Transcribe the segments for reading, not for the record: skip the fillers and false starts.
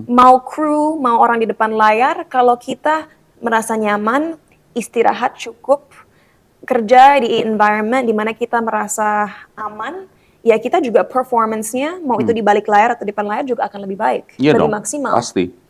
Mau kru, mau orang di depan layar, kalau kita merasa nyaman, istirahat cukup, kerja di environment di mana kita merasa aman, ya kita juga performance-nya, mau itu di balik layar atau di depan layar juga akan lebih baik, Iya lebih dong, maksimal. pasti.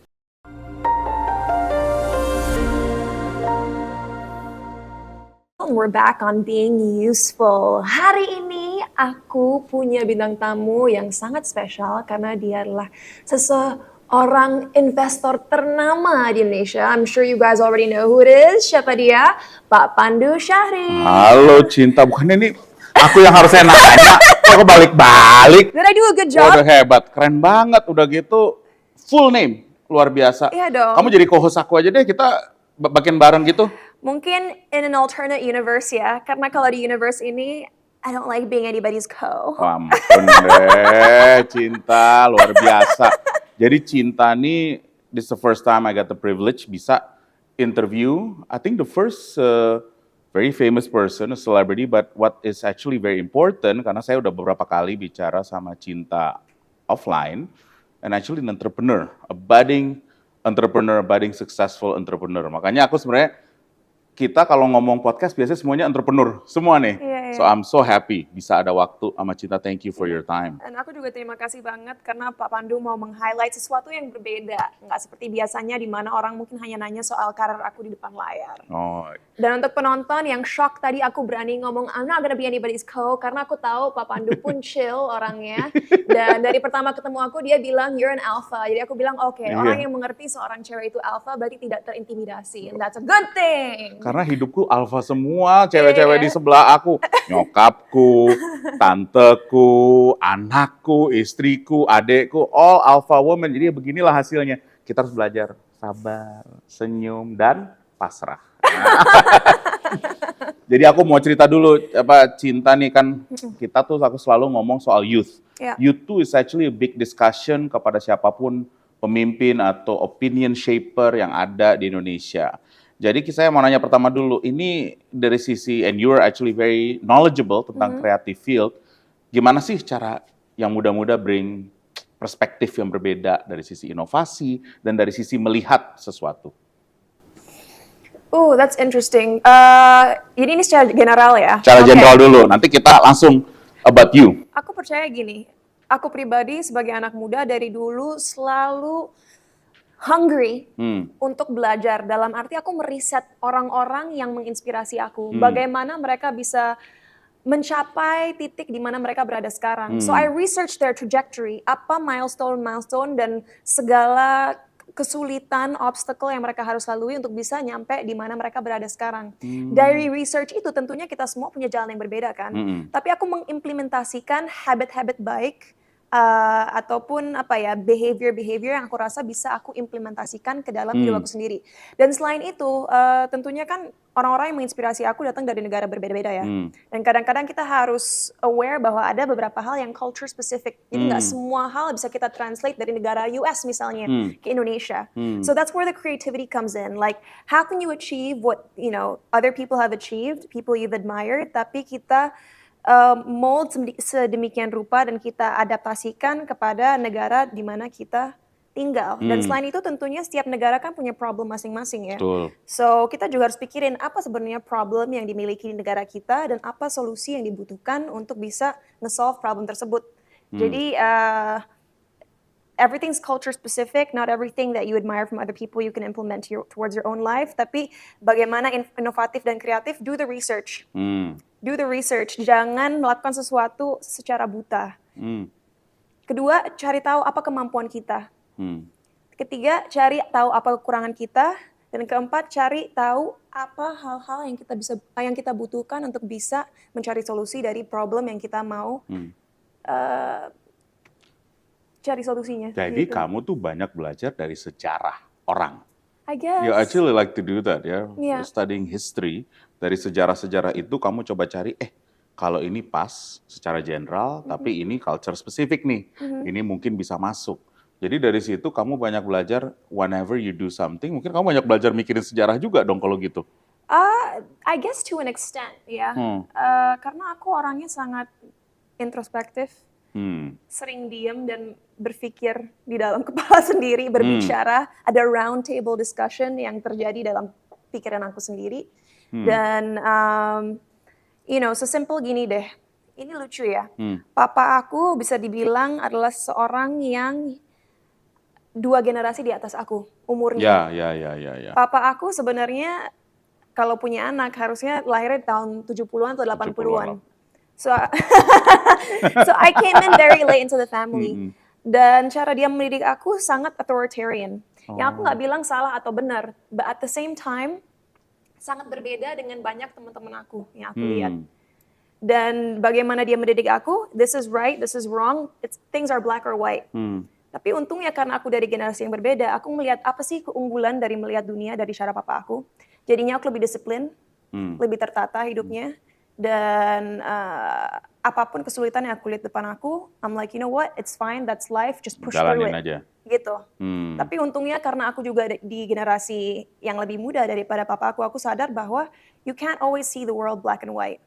We're back on being useful. Hari ini aku punya bintang tamu yang sangat spesial karena dia adalah seseorang investor ternama di Indonesia. I'm sure you guys already know who it is. Siapa dia? Pak Pandu Syahri. Halo Cinta, bukannya ini aku yang harusnya nanya, kok balik-balik. Did I do a good Wah, job? udah hebat, keren banget. Udah gitu, full name, luar biasa. Iya dong. Kamu jadi co-host aku aja deh, kita bikin bareng gitu. Mungkin in an alternate universe ya, karena kalau di universe ini, I don't like being anybody's co. Wah, ampun deh, Cinta, luar biasa. Jadi Cinta nih, this is the first time I got the privilege bisa interview, I think the first very famous person, a celebrity, but what is actually very important, karena saya udah beberapa kali bicara sama Cinta offline, and actually an entrepreneur, a budding entrepreneur, budding successful entrepreneur. Makanya aku sebenarnya, kita kalau ngomong podcast biasanya semuanya entrepreneur, semua nih. Iya. So I'm so happy bisa ada waktu sama Cinta. Thank you for your time. Dan aku juga terima kasih banget karena Pak Pandu mau meng-highlight sesuatu yang berbeda. Nggak seperti biasanya di mana orang mungkin hanya nanya soal karir aku di depan layar. Oh, Dan untuk penonton yang shock tadi aku berani ngomong I'm not gonna be anybody's co karena aku tahu Pak Pandu pun chill orangnya. Dan dari pertama ketemu aku dia bilang you're an alpha. Jadi aku bilang oke, Iya. orang yang mengerti seorang cewek itu alpha berarti tidak terintimidasi. And that's a good thing. karena hidupku alfa semua, cewek-cewek di sebelah aku, nyokapku, tanteku, anakku, istriku, adekku, all alpha woman. Jadi beginilah hasilnya. Kita harus belajar sabar, senyum, dan pasrah. Jadi aku mau cerita dulu, Cinta nih kan, kita tuh aku selalu ngomong soal youth. Yeah. Youth tuh is actually a big discussion kepada siapapun pemimpin atau opinion shaper yang ada di Indonesia. Jadi saya mau nanya pertama dulu, ini dari sisi, and you are actually very knowledgeable tentang creative field, gimana sih cara yang muda-muda bring perspektif yang berbeda dari sisi inovasi dan dari sisi melihat sesuatu? That's interesting. Ini secara general ya. Cara Oke. general dulu, nanti kita langsung about you. Aku percaya gini, aku pribadi sebagai anak muda dari dulu selalu hungry untuk belajar. Dalam arti aku meriset orang-orang yang menginspirasi aku. Bagaimana mereka bisa mencapai titik di mana mereka berada sekarang. So I research their trajectory, apa milestone dan segala kesulitan, obstacle yang mereka harus lalui untuk bisa nyampe di mana mereka berada sekarang. Dari research itu tentunya kita semua punya jalan yang berbeda kan. Tapi aku mengimplementasikan habit-habit baik ataupun behavior yang aku rasa bisa aku implementasikan ke dalam hidup aku sendiri. Dan selain itu tentunya kan orang-orang yang menginspirasi aku datang dari negara berbeda-beda ya. Dan kadang-kadang kita harus aware bahwa ada beberapa hal yang culture specific. Jadi nggak semua hal bisa kita translate dari negara US misalnya ke Indonesia. So that's where the creativity comes in. Like how can you achieve what other people have achieved, people you've admired, tapi kita mold sedemikian rupa dan kita adaptasikan kepada negara di mana kita tinggal. Dan selain itu tentunya setiap negara kan punya problem masing-masing ya. Betul. So kita juga harus pikirin apa sebenarnya problem yang dimiliki di negara kita dan apa solusi yang dibutuhkan untuk bisa nge-solve problem tersebut. Jadi everything's culture specific, not everything that you admire from other people you can implement towards your own life. Tapi bagaimana inovatif dan kreatif, do the research. Do the research, jangan melakukan sesuatu secara buta. Kedua, cari tahu apa kemampuan kita. Ketiga, cari tahu apa kekurangan kita. Dan keempat, cari tahu apa hal-hal yang kita butuhkan untuk bisa mencari solusi dari problem yang kita mau cari solusinya. Jadi gitu. kamu tuh banyak belajar dari sejarah orang. I guess. You actually like to do that ya, Yeah. studying history. Dari sejarah-sejarah itu kamu coba cari, kalau ini pas secara general, tapi ini culture spesifik nih, ini mungkin bisa masuk. Jadi dari situ kamu banyak belajar, whenever you do something, mungkin kamu banyak belajar mikirin sejarah juga dong kalau gitu. I guess to an extent ya, karena aku orangnya sangat introspektif. sering diam dan berpikir di dalam kepala sendiri, berbicara, ada round table discussion yang terjadi dalam pikiran aku sendiri. Dan sesimpel gini deh, ini lucu ya. Papa aku bisa dibilang adalah seorang yang 2 generasi di atas aku umurnya. Ya. Papa aku sebenarnya kalau punya anak harusnya lahirnya tahun 70-an atau 80-an. So I came in very late into the family. Dan cara dia mendidik aku sangat authoritarian. Yang aku nggak bilang salah atau benar, but at the same time sangat berbeda dengan banyak teman-teman aku yang aku lihat. Dan bagaimana dia mendidik aku, this is right, this is wrong, things are black or white. Tapi untungnya karena aku dari generasi yang berbeda, aku melihat apa sih keunggulan dari melihat dunia dari cara papa aku. Jadinya aku lebih disiplin, lebih tertata hidupnya. Dan apapun kesulitan yang aku lihat depan aku, I'm like, you know what, it's fine, that's life, just push through it. Aja. Gitu. Tapi untungnya karena aku juga di generasi yang lebih muda daripada papa aku sadar bahwa you can't always see the world black and white.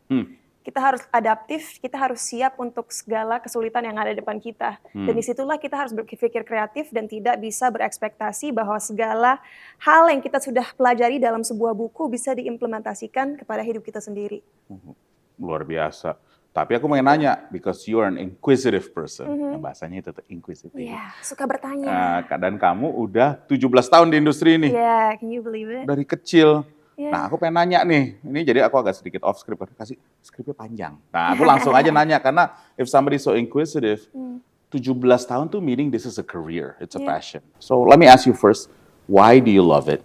Kita harus adaptif, kita harus siap untuk segala kesulitan yang ada di depan kita. Dan disitulah kita harus berpikir kreatif dan tidak bisa berekspektasi bahwa segala hal yang kita sudah pelajari dalam sebuah buku bisa diimplementasikan kepada hidup kita sendiri. Luar biasa. Tapi aku mau nanya, because you are an inquisitive person. Bahasanya itu inquisitive. Iya, suka bertanya. Dan kamu udah 17 tahun di industri ini. Yeah, can you believe it? Dari kecil. Yeah. Nah, aku pengen nanya nih, ini jadi aku agak sedikit off script, kasih skripnya panjang. Nah, aku langsung aja nanya, karena if somebody so inquisitive, 17 tahun tuh meaning this is a career, it's a passion. So let me ask you first, why do you love it?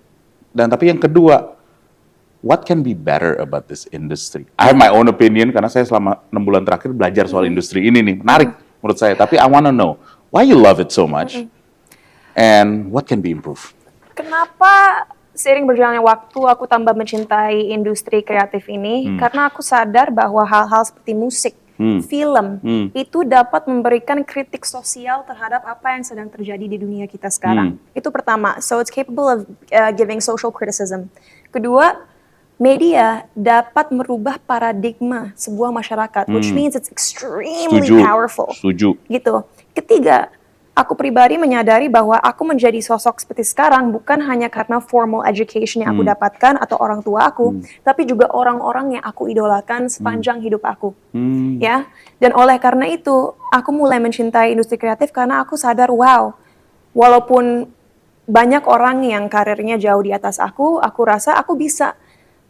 Dan tapi yang kedua, what can be better about this industry? I have my own opinion, karena saya selama 6 bulan terakhir belajar soal industri ini nih, menarik menurut saya. Tapi I wanna know, why you love it so much? And what can be improved? Kenapa seiring berjalannya waktu aku tambah mencintai industri kreatif ini? Karena aku sadar bahwa hal-hal seperti musik, film, itu dapat memberikan kritik sosial terhadap apa yang sedang terjadi di dunia kita sekarang. Itu pertama, so it's capable of giving social criticism. Kedua, media dapat merubah paradigma sebuah masyarakat, which means it's extremely powerful. Setuju. Gitu. Ketiga, aku pribadi menyadari bahwa aku menjadi sosok seperti sekarang bukan hanya karena formal education yang aku dapatkan atau orang tua aku, tapi juga orang-orang yang aku idolakan sepanjang hidup aku. Ya. Dan oleh karena itu, aku mulai mencintai industri kreatif karena aku sadar, wow, walaupun banyak orang yang karirnya jauh di atas aku rasa aku bisa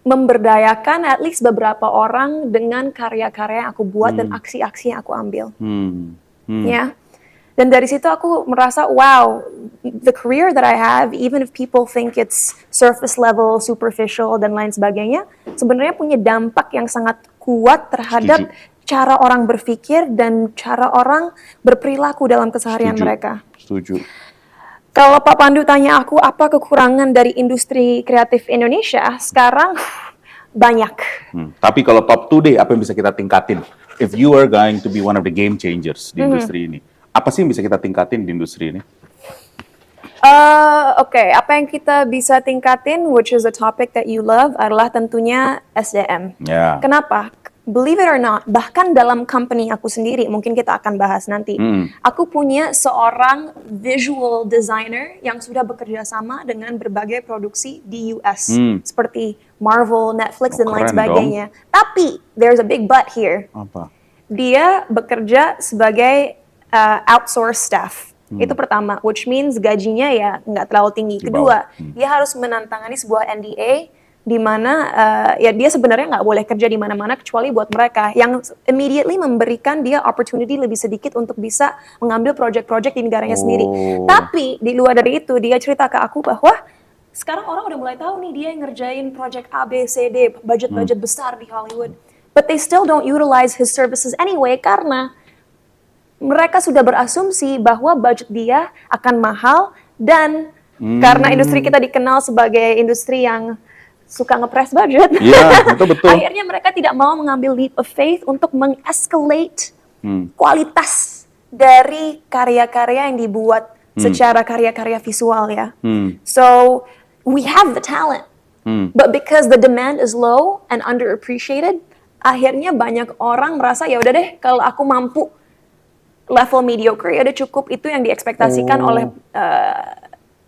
memberdayakan at least beberapa orang dengan karya-karya yang aku buat dan aksi-aksi yang aku ambil. Ya. Dan dari situ aku merasa, wow, the career that I have, even if people think it's surface level, superficial, dan lain sebagainya, sebenarnya punya dampak yang sangat kuat terhadap cara orang berpikir dan cara orang berperilaku dalam keseharian mereka. Setuju. Kalau Pak Pandu tanya aku apa kekurangan dari industri kreatif Indonesia, sekarang banyak. Tapi kalau top 2 deh, apa yang bisa kita tingkatin? If you are going to be one of the game changers di industri ini, apa sih yang bisa kita tingkatin di industri ini? Oke, apa yang kita bisa tingkatin, which is a topic that you love, adalah tentunya SDM. Yeah. Kenapa? Believe it or not, bahkan dalam company aku sendiri, mungkin kita akan bahas nanti, aku punya seorang visual designer yang sudah bekerja sama dengan berbagai produksi di US, seperti Marvel, Netflix, dan lain sebagainya. Tapi, there's a big but here. Apa? Dia bekerja sebagai outsource staff. Itu pertama, which means gajinya ya nggak terlalu tinggi. Kedua, dia harus menantangani sebuah NDA di mana ya dia sebenarnya nggak boleh kerja di mana-mana kecuali buat mereka yang immediately memberikan dia opportunity lebih sedikit untuk bisa mengambil project-project di negaranya sendiri. Tapi di luar dari itu dia cerita ke aku bahwa sekarang orang udah mulai tahu nih dia yang ngerjain project A, B, C, D, budget-budget besar di Hollywood. But they still don't utilize his services anyway karena mereka sudah berasumsi bahwa budget dia akan mahal dan karena industri kita dikenal sebagai industri yang suka ngepres budget. Iya, itu betul. Akhirnya mereka tidak mau mengambil leap of faith untuk mengescalate kualitas dari karya-karya yang dibuat secara karya-karya visual ya. So we have the talent, but because the demand is low and underappreciated, akhirnya banyak orang merasa ya udah deh kalau aku mampu level mediocre ya udah cukup, itu yang diekspektasikan oleh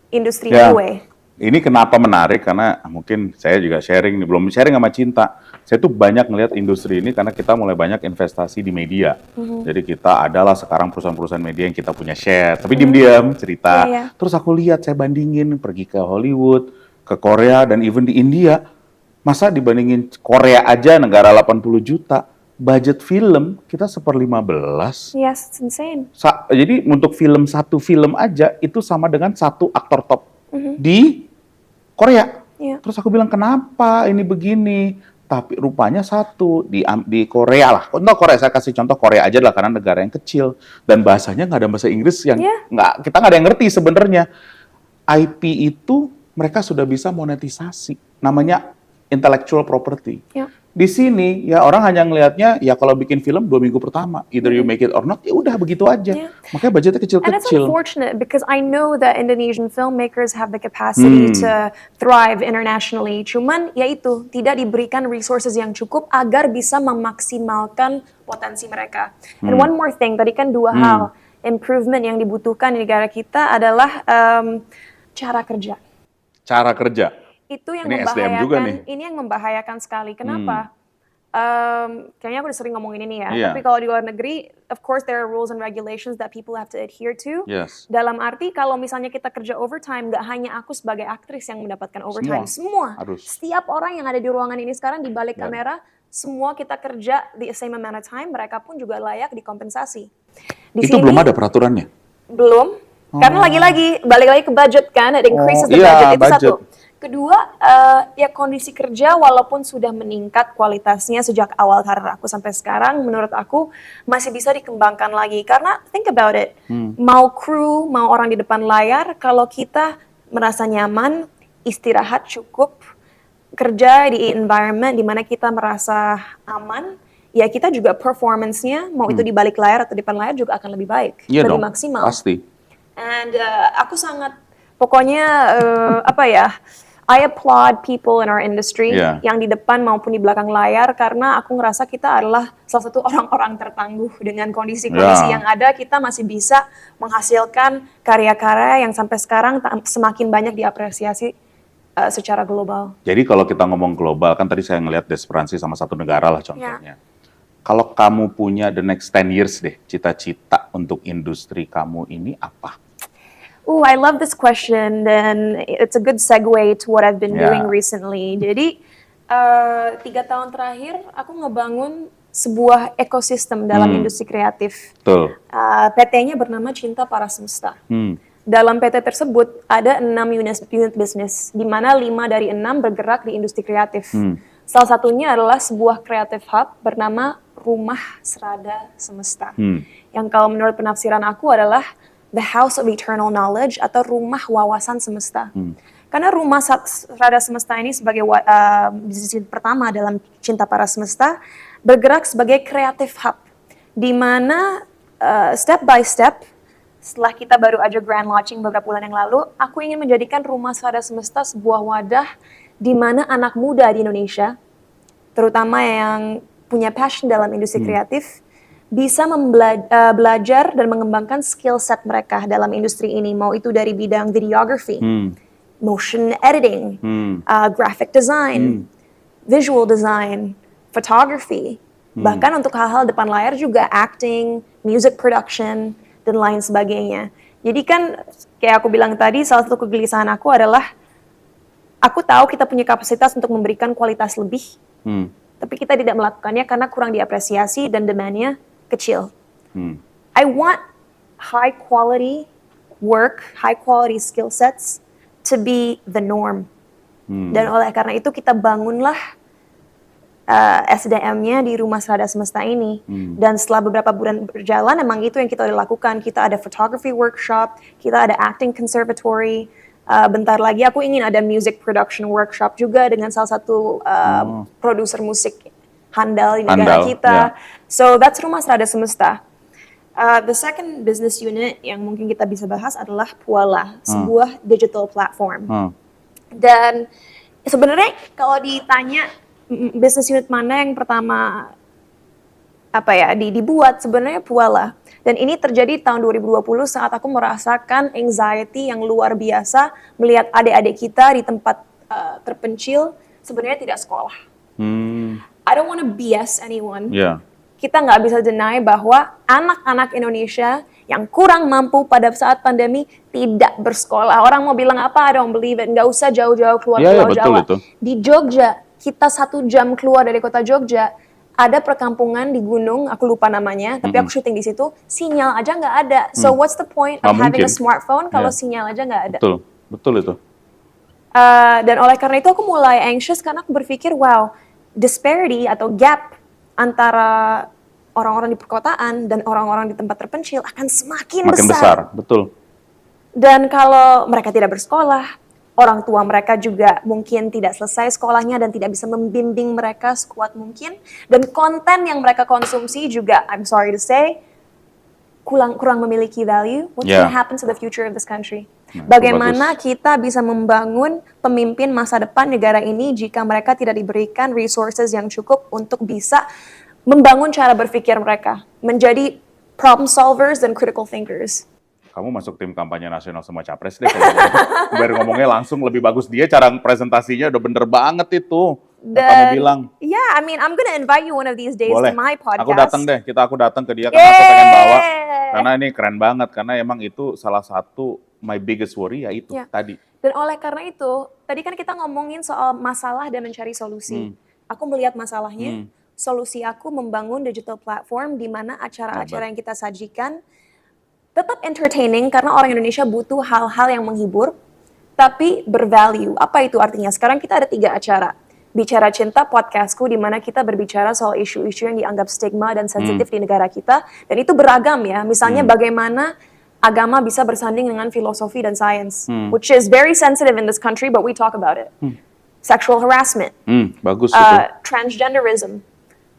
industri Ya. anyway. Ini kenapa menarik, karena mungkin saya juga sharing nih, belum sharing sama Cinta. Saya tuh banyak ngelihat industri ini karena kita mulai banyak investasi di media. Jadi kita adalah sekarang perusahaan-perusahaan media yang kita punya share, tapi diam-diam cerita. Iya, iya. Terus aku lihat, saya bandingin pergi ke Hollywood, ke Korea, dan even di India. Masa dibandingin Korea aja negara 80 juta, budget film kita 1/15. Yes, it's insane. Jadi untuk satu film aja itu sama dengan satu aktor top di Korea. Iya. Terus aku bilang, kenapa ini begini? Tapi rupanya satu di Korea lah. Contoh Korea, saya kasih contoh Korea aja lah karena negara yang kecil dan bahasanya nggak ada bahasa Inggris yang kita nggak ada yang ngerti sebenarnya. IP itu mereka sudah bisa monetisasi, namanya intellectual property. Yeah. Di sini ya orang hanya ngelihatnya ya kalau bikin film 2 minggu pertama, either you make it or not, ya udah begitu aja. Yeah. Makanya budgetnya And it's kecil-kecil. unfortunate because I know that Indonesian filmmakers have the capacity to thrive internationally. Cuman ya itu tidak diberikan resources yang cukup agar bisa memaksimalkan potensi mereka. And one more thing, tadi kan dua hal improvement yang dibutuhkan di negara kita adalah cara kerja. Cara kerja. Itu yang Ini SDM juga nih. membahayakan. Ini yang membahayakan sekali. Kenapa? Kayaknya aku udah sering ngomongin ini ya. Iya. Tapi kalau di luar negeri, of course there are rules and regulations that people have to adhere to. Yes. Dalam arti kalau misalnya kita kerja overtime, nggak hanya aku sebagai aktris yang mendapatkan overtime. Semua. Harus. Setiap orang yang ada di ruangan ini sekarang di balik kamera, semua kita kerja the same amount of time. Mereka pun juga layak dikompensasi. Di Itu belum ada peraturannya. belum. Karena lagi-lagi balik lagi ke budget kan, it increases the budget, itu budget. satu. Kedua, ya kondisi kerja walaupun sudah meningkat kualitasnya sejak awal karir aku sampai sekarang, menurut aku masih bisa dikembangkan lagi. Karena think about it, mau kru, mau orang di depan layar, kalau kita merasa nyaman, istirahat cukup, kerja di environment di mana kita merasa aman, ya kita juga performance-nya, mau itu di balik layar atau di depan layar juga akan lebih baik, Iya lebih dong, maksimal. pasti. And aku sangat, pokoknya I applaud people in our industry Yeah. yang di depan maupun di belakang layar karena aku ngerasa kita adalah salah satu orang-orang tertangguh dengan kondisi-kondisi Yeah. yang ada, kita masih bisa menghasilkan karya-karya yang sampai sekarang semakin banyak diapresiasi secara global. Jadi kalau kita ngomong global, kan tadi saya ngelihat Desperansi sama satu negara lah contohnya. Kalau kamu punya the next 10 years deh, cita-cita untuk industri kamu ini apa? I love this question, and it's a good segue to what I've been Yeah. doing recently. Jadi, 3 tahun terakhir, aku ngebangun sebuah ekosistem dalam industri kreatif. Betul. PT-nya bernama Cinta Para Semesta. Dalam PT tersebut, ada 6 unit bisnis, di mana 5 dari 6 bergerak di industri kreatif. Salah satunya adalah sebuah creative hub bernama Rumah Serada Semesta. Yang kalau menurut penafsiran aku adalah the house of eternal knowledge atau rumah wawasan semesta. Karena Rumah Serada Semesta ini sebagai bisnis pertama dalam Cinta Para Semesta bergerak sebagai creative hub, di mana step by step setelah kita baru aja grand launching beberapa bulan yang lalu, aku ingin menjadikan Rumah Serada Semesta sebuah wadah di mana anak muda di Indonesia, terutama yang punya passion dalam industri kreatif, bisa belajar dan mengembangkan skill set mereka dalam industri ini, mau itu dari bidang videography, motion editing, graphic design, visual design, photography, bahkan untuk hal-hal depan layar juga acting, music production, dan lain sebagainya. Jadi kan kayak aku bilang tadi, salah satu kegelisahan aku adalah aku tahu kita punya kapasitas untuk memberikan kualitas lebih, tapi kita tidak melakukannya karena kurang diapresiasi dan demand-nya kecil. I want high quality work, high quality skill sets to be the norm. Dan oleh karena itu kita bangunlah SDM-nya di Rumah Serada Semesta ini. Dan setelah beberapa bulan berjalan, emang itu yang kita udah lakukan. Kita ada photography workshop, kita ada acting conservatory. Bentar lagi aku ingin ada music production workshop juga dengan salah satu produser musik handal di negara kita. So that's Rumah Serada Semesta. The second business unit yang mungkin kita bisa bahas adalah Puala, sebuah digital platform. Dan sebenarnya kalau ditanya business unit mana yang pertama dibuat sebenarnya Puala. Dan ini terjadi tahun 2020 saat aku merasakan anxiety yang luar biasa melihat adik-adik kita di tempat terpencil sebenarnya tidak sekolah. I don't want to BS anyone. Yeah. Kita nggak bisa deny bahwa anak-anak Indonesia yang kurang mampu pada saat pandemi tidak bersekolah. Orang mau bilang apa, I don't believe it. Nggak usah jauh-jauh keluar Pulau Jawa. Itu. Di Jogja, kita 1 jam keluar dari kota Jogja, ada perkampungan di gunung, aku lupa namanya, tapi aku syuting di situ, sinyal aja nggak ada. So what's the point of having a smartphone kalau sinyal aja nggak ada? Betul itu. Dan oleh karena itu aku mulai anxious karena aku berpikir, wow, disparity atau gap antara orang-orang di perkotaan dan orang-orang di tempat terpencil akan semakin besar. Betul. Dan kalau mereka tidak bersekolah, orang tua mereka juga mungkin tidak selesai sekolahnya dan tidak bisa membimbing mereka sekuat mungkin. Dan konten yang mereka konsumsi juga, I'm sorry to say, kurang memiliki value. What's going to happen to the future of this country? Bagaimana kita bisa membangun pemimpin masa depan negara ini jika mereka tidak diberikan resources yang cukup untuk bisa membangun cara berpikir mereka, menjadi problem solvers dan critical thinkers. Kamu masuk tim kampanye nasional semua capres deh kalau biar ngomongnya langsung lebih bagus. Dia cara presentasinya udah bener banget itu. Kamu bilang. Yeah, I mean, I'm gonna invite you one of these days to my podcast. Aku datang deh. Aku datang ke dia karena aku pengen bawa. Karena ini keren banget. Karena emang itu salah satu my biggest worry ya itu tadi. Dan oleh karena itu, tadi kan kita ngomongin soal masalah dan mencari solusi. Aku melihat masalahnya. Solusi aku membangun digital platform di mana acara-acara yang kita sajikan tetap entertaining karena orang Indonesia butuh hal-hal yang menghibur, tapi bervalue. Apa itu artinya? Sekarang kita ada 3 acara. Bicara Cinta podcastku di mana kita berbicara soal isu-isu yang dianggap stigma dan sensitif di negara kita. Dan itu beragam ya. Misalnya bagaimana agama bisa bersanding dengan filosofi dan sains. Which is very sensitive in this country, but we talk about it. Sexual harassment. Bagus itu. Transgenderism.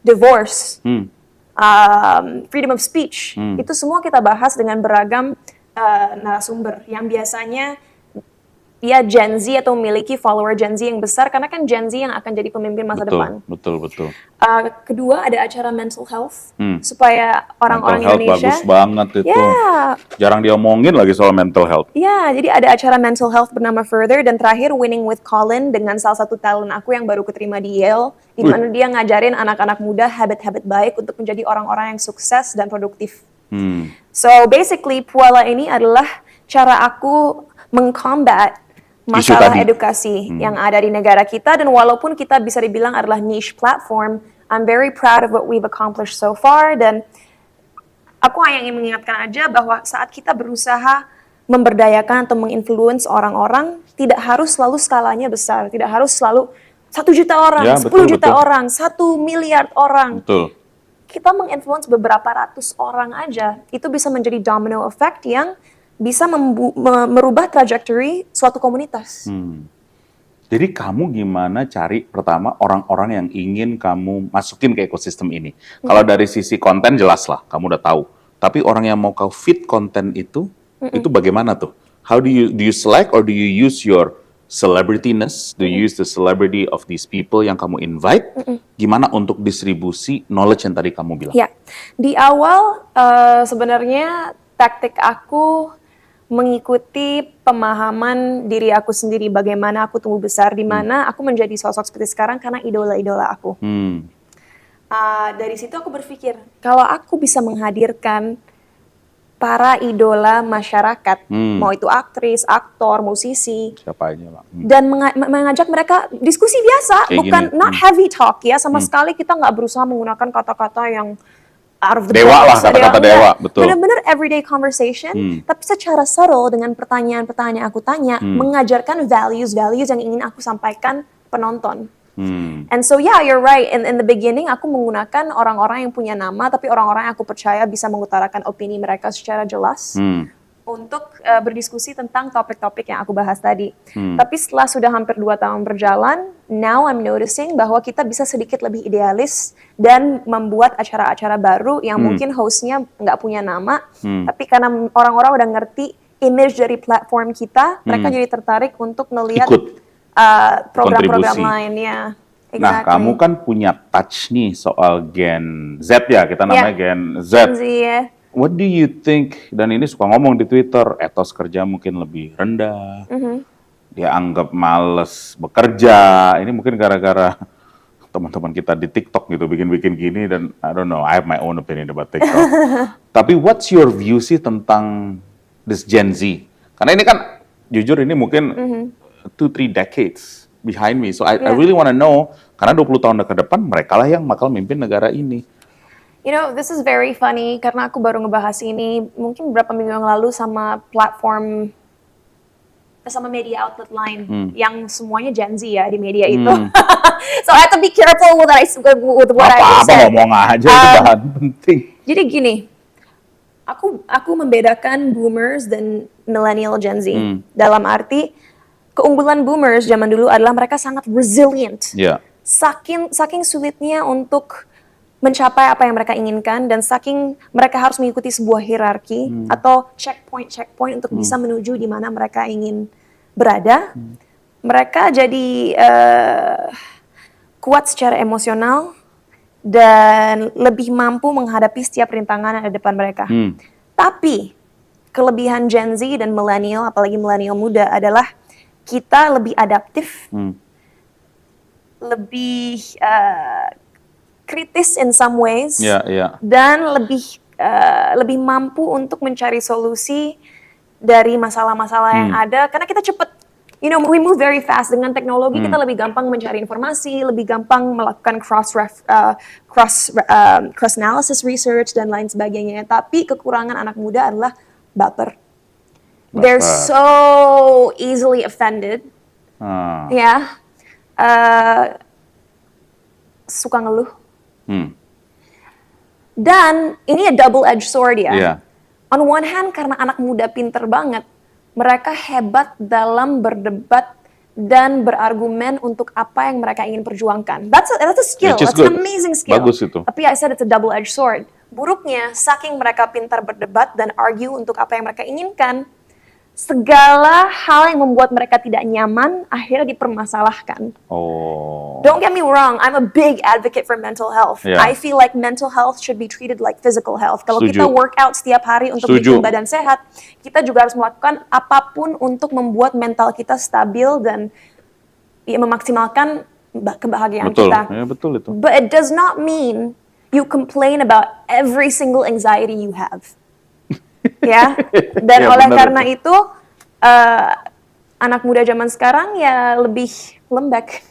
Divorce. Freedom of speech, itu semua kita bahas dengan beragam narasumber yang biasanya ya Gen Z atau memiliki follower Gen Z yang besar karena kan Gen Z yang akan jadi pemimpin masa depan. Betul. Kedua ada acara mental health supaya orang-orang Indonesia. Bagus banget itu. Jarang diomongin lagi soal mental health. Jadi ada acara mental health bernama Further dan terakhir Winning with Colin dengan salah satu talent aku yang baru keterima di Yale di mana dia ngajarin anak-anak muda habit-habit baik untuk menjadi orang-orang yang sukses dan produktif. So basically Puala ini adalah cara aku mengcombat masalah edukasi yang ada di negara kita dan walaupun kita bisa dibilang adalah niche platform, I'm very proud of what we've accomplished so far dan aku hanya ingin mengingatkan aja bahwa saat kita berusaha memberdayakan atau menginfluence orang-orang, tidak harus selalu skalanya besar, tidak harus selalu 1 juta orang, 10 juta orang, 1 miliar orang. Kita menginfluence beberapa ratus orang aja, itu bisa menjadi domino effect yang bisa merubah trajectory suatu komunitas. Jadi kamu gimana cari pertama orang-orang yang ingin kamu masukin ke ekosistem ini? Kalau dari sisi konten jelas lah, kamu udah tahu. Tapi orang yang mau kau fit konten itu bagaimana tuh? How do you select or do you use your celebrityness? Do you use the celebrity of these people yang kamu invite? Gimana untuk distribusi knowledge yang tadi kamu bilang? Ya, di awal sebenarnya taktik aku mengikuti pemahaman diri aku sendiri, bagaimana aku tumbuh besar, di mana aku menjadi sosok seperti sekarang karena idola-idola aku. Dari situ aku berpikir, kalau aku bisa menghadirkan para idola masyarakat, mau itu aktris, aktor, musisi, siapa aja lah, dan mengajak mereka diskusi biasa, bukan not heavy talk ya, sama sekali kita nggak berusaha menggunakan kata-kata yang out of the dewa box, lah, kata-kata dewa, betul. Benar-benar everyday conversation, tapi secara subtle dengan pertanyaan-pertanyaan aku tanya, mengajarkan values yang ingin aku sampaikan penonton. And so yeah, you're right. In the beginning, aku menggunakan orang-orang yang punya nama, tapi orang-orang yang aku percaya bisa mengutarakan opini mereka secara jelas untuk berdiskusi tentang topik-topik yang aku bahas tadi. Tapi setelah sudah hampir 2 tahun berjalan, now I'm noticing bahwa kita bisa sedikit lebih idealis dan membuat acara-acara baru yang mungkin hostnya nggak punya nama, tapi karena orang-orang udah ngerti image dari platform kita, mereka jadi tertarik untuk melihat program-program lainnya. Nah, Exactly. kamu kan punya touch nih soal Gen Z ya, kita namanya Gen Z. Gen Z ya. What do you think? Dan ini suka ngomong di Twitter, etos kerja mungkin lebih rendah. Dia anggap males bekerja. Ini mungkin gara-gara teman-teman kita di TikTok gitu bikin-bikin gini dan I don't know, I have my own opinion about TikTok. Tapi what's your view sih tentang this Gen Z? Karena ini kan jujur ini mungkin 2-3 decades behind me. So I really want to know karena 20 tahun ke depan mereka lah yang bakal mimpin negara ini. You know, this is very funny karena aku baru ngebahas ini mungkin beberapa minggu yang lalu sama media outlet lain yang semuanya Gen Z ya di media itu. So I have to be careful with what I Apa-apa say. ngomong aja itu bahan penting. Jadi gini, aku membedakan boomers dan millennial Gen Z. Dalam arti keunggulan boomers zaman dulu adalah mereka sangat resilient. Ya. Saking sulitnya untuk mencapai apa yang mereka inginkan dan saking mereka harus mengikuti sebuah hierarki atau checkpoint untuk bisa menuju di mana mereka ingin berada. Mereka jadi kuat secara emosional dan lebih mampu menghadapi setiap rintangan yang ada di depan mereka. Tapi kelebihan Gen Z dan millennial, apalagi millennial muda adalah kita lebih adaptif, lebih kritis in some ways, dan lebih mampu untuk mencari solusi dari masalah-masalah yang ada. Karena kita cepat, you know, we move very fast dengan teknologi. Kita lebih gampang mencari informasi, lebih gampang melakukan cross analysis research dan lain sebagainya. Tapi kekurangan anak muda adalah baper. They're so easily offended, ya, suka ngeluh. Dan ini double-edged sword ya. On one hand, karena anak muda pinter banget, mereka hebat dalam berdebat dan berargumen untuk apa yang mereka ingin perjuangkan. That's a skill, that's an amazing skill. Bagus itu. Tapi I said it's a double-edged sword. Buruknya, saking mereka pintar berdebat dan argue untuk apa yang mereka inginkan, segala hal yang membuat mereka tidak nyaman akhirnya dipermasalahkan. Don't get me wrong, I'm a big advocate for mental health. I feel like mental health should be treated like physical health. Kalau kita work out setiap hari untuk bikin badan sehat, kita juga harus melakukan apapun untuk membuat mental kita stabil dan memaksimalkan kebahagiaan kita. Betul itu. But it does not mean you complain about every single anxiety you have. Ya, dan oleh karena itu anak muda zaman sekarang ya lebih lembek.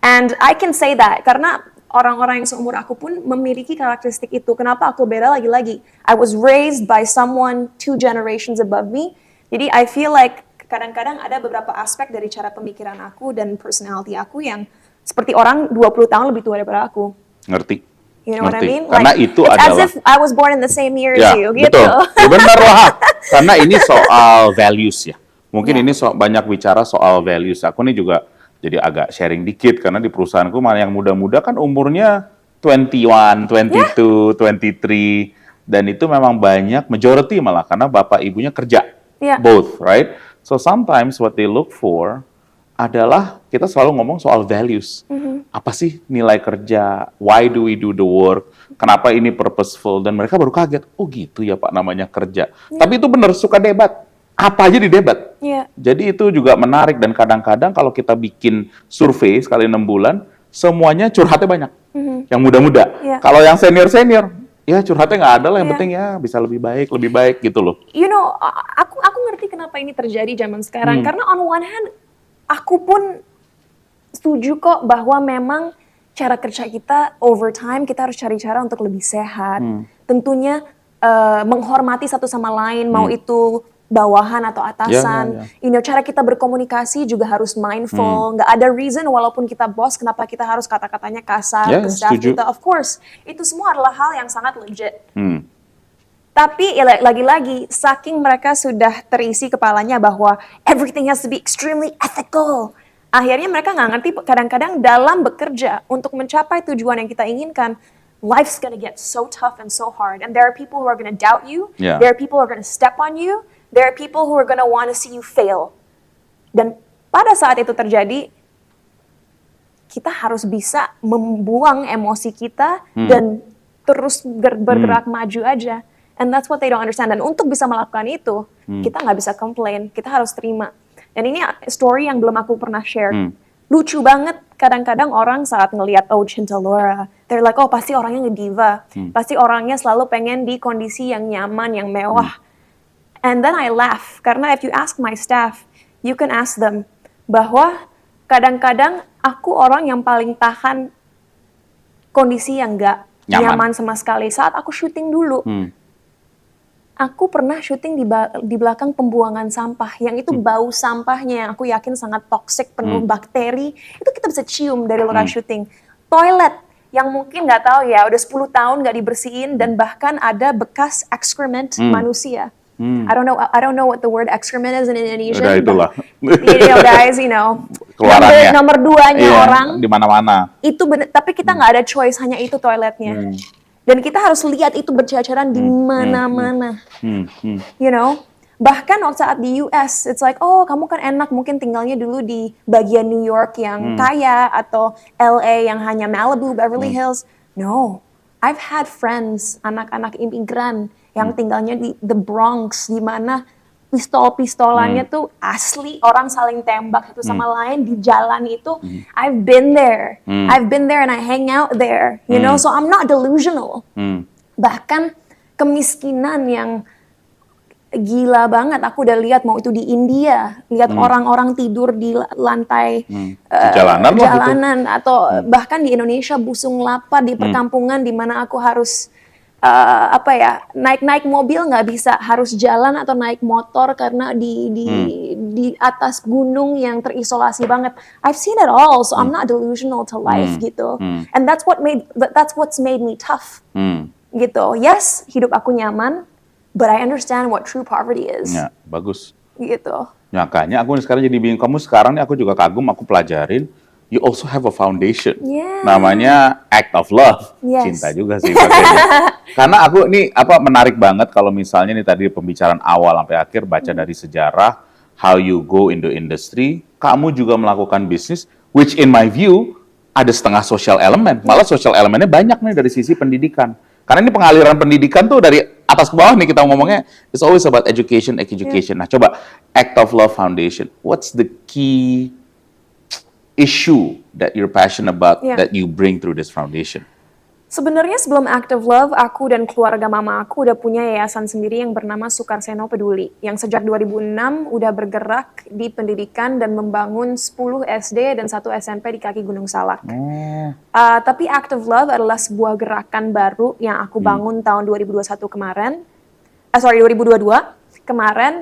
And I can say that karena orang-orang yang seumur aku pun memiliki karakteristik itu. Kenapa aku beda lagi-lagi? I was raised by someone 2 generations above me. Jadi I feel like kadang-kadang ada beberapa aspek dari cara pemikiran aku dan personality aku yang seperti orang 20 tahun lebih tua daripada aku. Ngerti. You know what I mean? Karena like, itu it's adalah as if I was born in the same year as you, gitu. Betul. Ya, benar lah. Karena ini soal values ya. Mungkin ini banyak bicara soal values. Aku nih juga jadi agak sharing dikit karena di perusahaanku malah yang muda-muda kan umurnya 21, 22, 23 dan itu memang banyak majority malah karena bapak ibunya kerja. Both, right? So sometimes what they look for adalah kita selalu ngomong soal values. Apa sih nilai kerja? Why do we do the work? Kenapa ini purposeful? Dan mereka baru kaget, oh gitu ya Pak namanya kerja. Tapi itu benar suka debat. Apa aja didebat. Jadi itu juga menarik dan kadang-kadang kalau kita bikin survei sekali 6 bulan, semuanya curhatnya banyak. Yang muda-muda. Kalau yang senior-senior, ya curhatnya nggak ada lah. Yang penting ya bisa lebih baik gitu loh. You know, aku ngerti kenapa ini terjadi zaman sekarang. Karena on one hand, aku pun setuju kok bahwa memang cara kerja kita over time kita harus cari cara untuk lebih sehat. Tentunya menghormati satu sama lain, mau itu bawahan atau atasan. You know, cara kita berkomunikasi juga harus mindful. Nggak ada reason walaupun kita bos kenapa kita harus kata-katanya kasar ke staff kita. Of course, itu semua adalah hal yang sangat legit. Tapi ya, lagi-lagi, saking mereka sudah terisi kepalanya bahwa everything has to be extremely ethical. Akhirnya mereka nggak ngerti kadang-kadang dalam bekerja untuk mencapai tujuan yang kita inginkan, life's gonna get so tough and so hard. And there are people who are gonna doubt you. There are people who are gonna step on you. There are people who are gonna want to see you fail. Dan pada saat itu terjadi, kita harus bisa membuang emosi kita dan terus bergerak maju aja. And that's what they don't understand. Dan untuk bisa melakukan itu, kita nggak bisa complain, kita harus terima. Dan ini story yang belum aku pernah share. Lucu banget, kadang-kadang orang saat ngelihat, oh Cinta Laura, they're like, oh pasti orangnya ngediva, pasti orangnya selalu pengen di kondisi yang nyaman, yang mewah. And then I laugh, karena if you ask my staff, you can ask them, bahwa kadang-kadang aku orang yang paling tahan kondisi yang nggak nyaman sama sekali. Saat aku syuting dulu, aku pernah syuting di belakang pembuangan sampah, yang itu bau sampahnya yang aku yakin sangat toksik, penuh bakteri, itu kita bisa cium dari lokasi syuting. Toilet, yang mungkin nggak tahu ya, udah 10 tahun nggak dibersihin, dan bahkan ada bekas excrement manusia. I don't know what the word excrement is in Indonesian. Udah itulah. Guys, Keluarannya. nomor 2-nya orang. Di mana-mana. Itu tapi kita nggak ada choice, hanya itu toiletnya. Dan kita harus lihat itu berceceran di mana-mana. Bahkan waktu saat di US, it's like, oh kamu kan enak mungkin tinggalnya dulu di bagian New York yang kaya, atau LA yang hanya Malibu, Beverly Hills. No, I've had friends, anak-anak imigran yang tinggalnya di the Bronx, di mana pistol-pistolannya tuh asli, orang saling tembak satu sama lain di jalan itu. I've been there and I hang out there, so I'm not delusional. Bahkan kemiskinan yang gila banget, aku udah lihat, mau itu di India, lihat orang-orang tidur di lantai jalanan, atau bahkan di Indonesia busung lapar di perkampungan, di mana aku harus naik mobil nggak bisa, harus jalan atau naik motor karena di atas gunung yang terisolasi banget. I've seen it all, so I'm not delusional to life gitu. And that's what's made me tough. Gitu. Yes, hidup aku nyaman, but I understand what true poverty is. Ya, bagus. Gitu. Makanya aku sekarang jadi bingung. Kamu sekarang nih, aku juga kagum, aku pelajarin. You also have a foundation, namanya Act of Love. Cinta juga sih. Karena aku ini menarik banget kalau misalnya nih tadi pembicaraan awal sampai akhir baca dari sejarah, how you go into industry, kamu juga melakukan bisnis, which in my view ada setengah social element, malah social elemennya banyak nih dari sisi pendidikan. Karena ini pengaliran pendidikan tuh dari atas ke bawah nih kita ngomongnya, it's always about education. Nah coba Act of Love Foundation, what's the key issue that you're passionate about that you bring through this foundation? Sebenarnya sebelum Act of Love, aku dan keluarga mama aku udah punya yayasan sendiri yang bernama Sukarseno Peduli, yang sejak 2006 udah bergerak di pendidikan dan membangun 10 SD dan 1 SMP di kaki Gunung Salak. Tapi Act of Love adalah sebuah gerakan baru yang aku bangun tahun 2022 kemarin,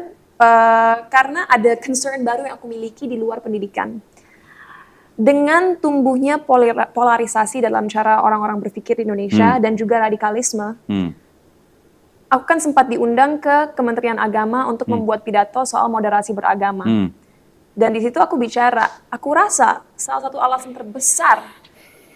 karena ada concern baru yang aku miliki di luar pendidikan. Dengan tumbuhnya polarisasi dalam cara orang-orang berpikir di Indonesia dan juga radikalisme, aku kan sempat diundang ke Kementerian Agama untuk membuat pidato soal moderasi beragama. Dan di situ aku bicara, aku rasa salah satu alasan terbesar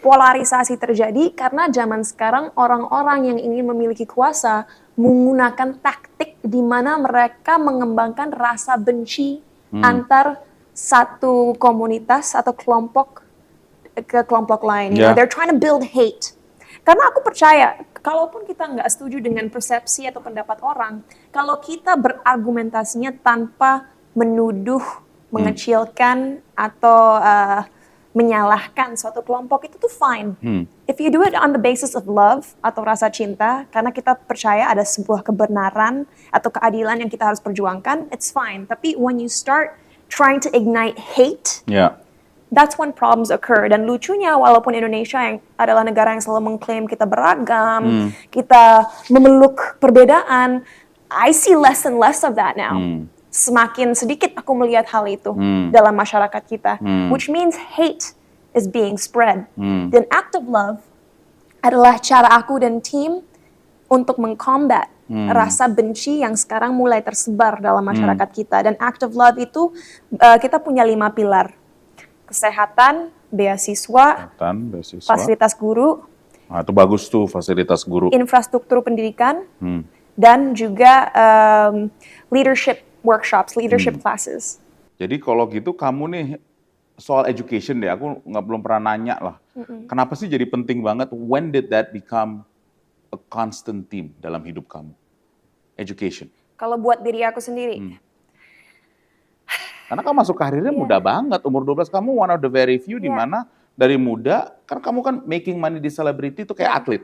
polarisasi terjadi karena zaman sekarang orang-orang yang ingin memiliki kuasa menggunakan taktik di mana mereka mengembangkan rasa benci antar satu komunitas atau kelompok ke kelompok lain. They're trying to build hate. Karena aku percaya, kalaupun kita nggak setuju dengan persepsi atau pendapat orang, kalau kita berargumentasinya tanpa menuduh, mengecilkan, atau menyalahkan suatu kelompok, itu tuh fine. If you do it on the basis of love atau rasa cinta, karena kita percaya ada sebuah kebenaran atau keadilan yang kita harus perjuangkan, it's fine. Tapi when you start trying to ignite hate, that's when problems occur. Dan lucunya, walaupun Indonesia yang adalah negara yang selalu mengklaim kita beragam, kita memeluk perbedaan, I see less and less of that now. Semakin sedikit aku melihat hal itu dalam masyarakat kita, which means hate is being spread. Dan Act of Love adalah cara aku dan tim untuk mengcombat rasa benci yang sekarang mulai tersebar dalam masyarakat kita. Dan Act of Love itu kita punya 5 pilar. Kesehatan, beasiswa, fasilitas guru. Nah, itu bagus tuh, fasilitas guru. Infrastruktur pendidikan, dan juga leadership workshops, leadership classes. Jadi kalau gitu kamu nih soal education deh, aku belum pernah nanya lah. Kenapa sih jadi penting banget? When did that become a constant theme dalam hidup kamu? Education. Kalau buat diri aku sendiri, Karena kamu masuk karirnya muda banget, umur 12 kamu one of the very few di mana dari muda, karena kamu kan making money di celebrity itu kayak atlet.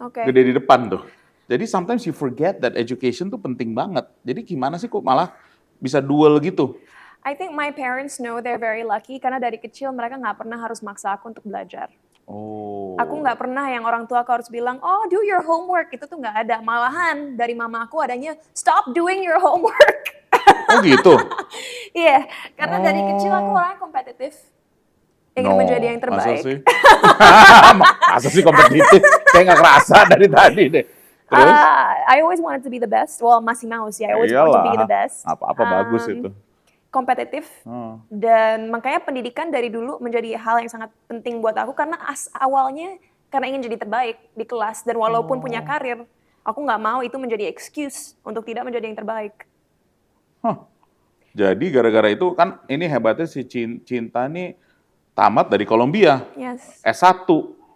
Oke. Gede di depan tuh. Jadi sometimes you forget that education tuh penting banget. Jadi gimana sih kok malah bisa dual gitu? I think my parents know they're very lucky karena dari kecil mereka nggak pernah harus maksa aku untuk belajar. Oh. Aku nggak pernah yang orang tua aku harus bilang, oh do your homework, itu tuh nggak ada. Malahan dari mama aku adanya, stop doing your homework. Oh gitu? Iya, karena dari kecil aku orangnya kompetitif. Ingin menjadi yang terbaik. Masa sih? Masa sih kompetitif? Kayak nggak kerasa dari tadi deh. Terus? I always wanted to be the best. Well, masih mau sih. I always wanted to be the best. Apa-apa bagus itu. Kompetitif. Dan makanya pendidikan dari dulu menjadi hal yang sangat penting buat aku karena awalnya karena ingin jadi terbaik di kelas dan walaupun punya karir, aku nggak mau itu menjadi excuse untuk tidak menjadi yang terbaik. Jadi gara-gara itu kan ini hebatnya si Cinta nih tamat dari Columbia. Yes. S1.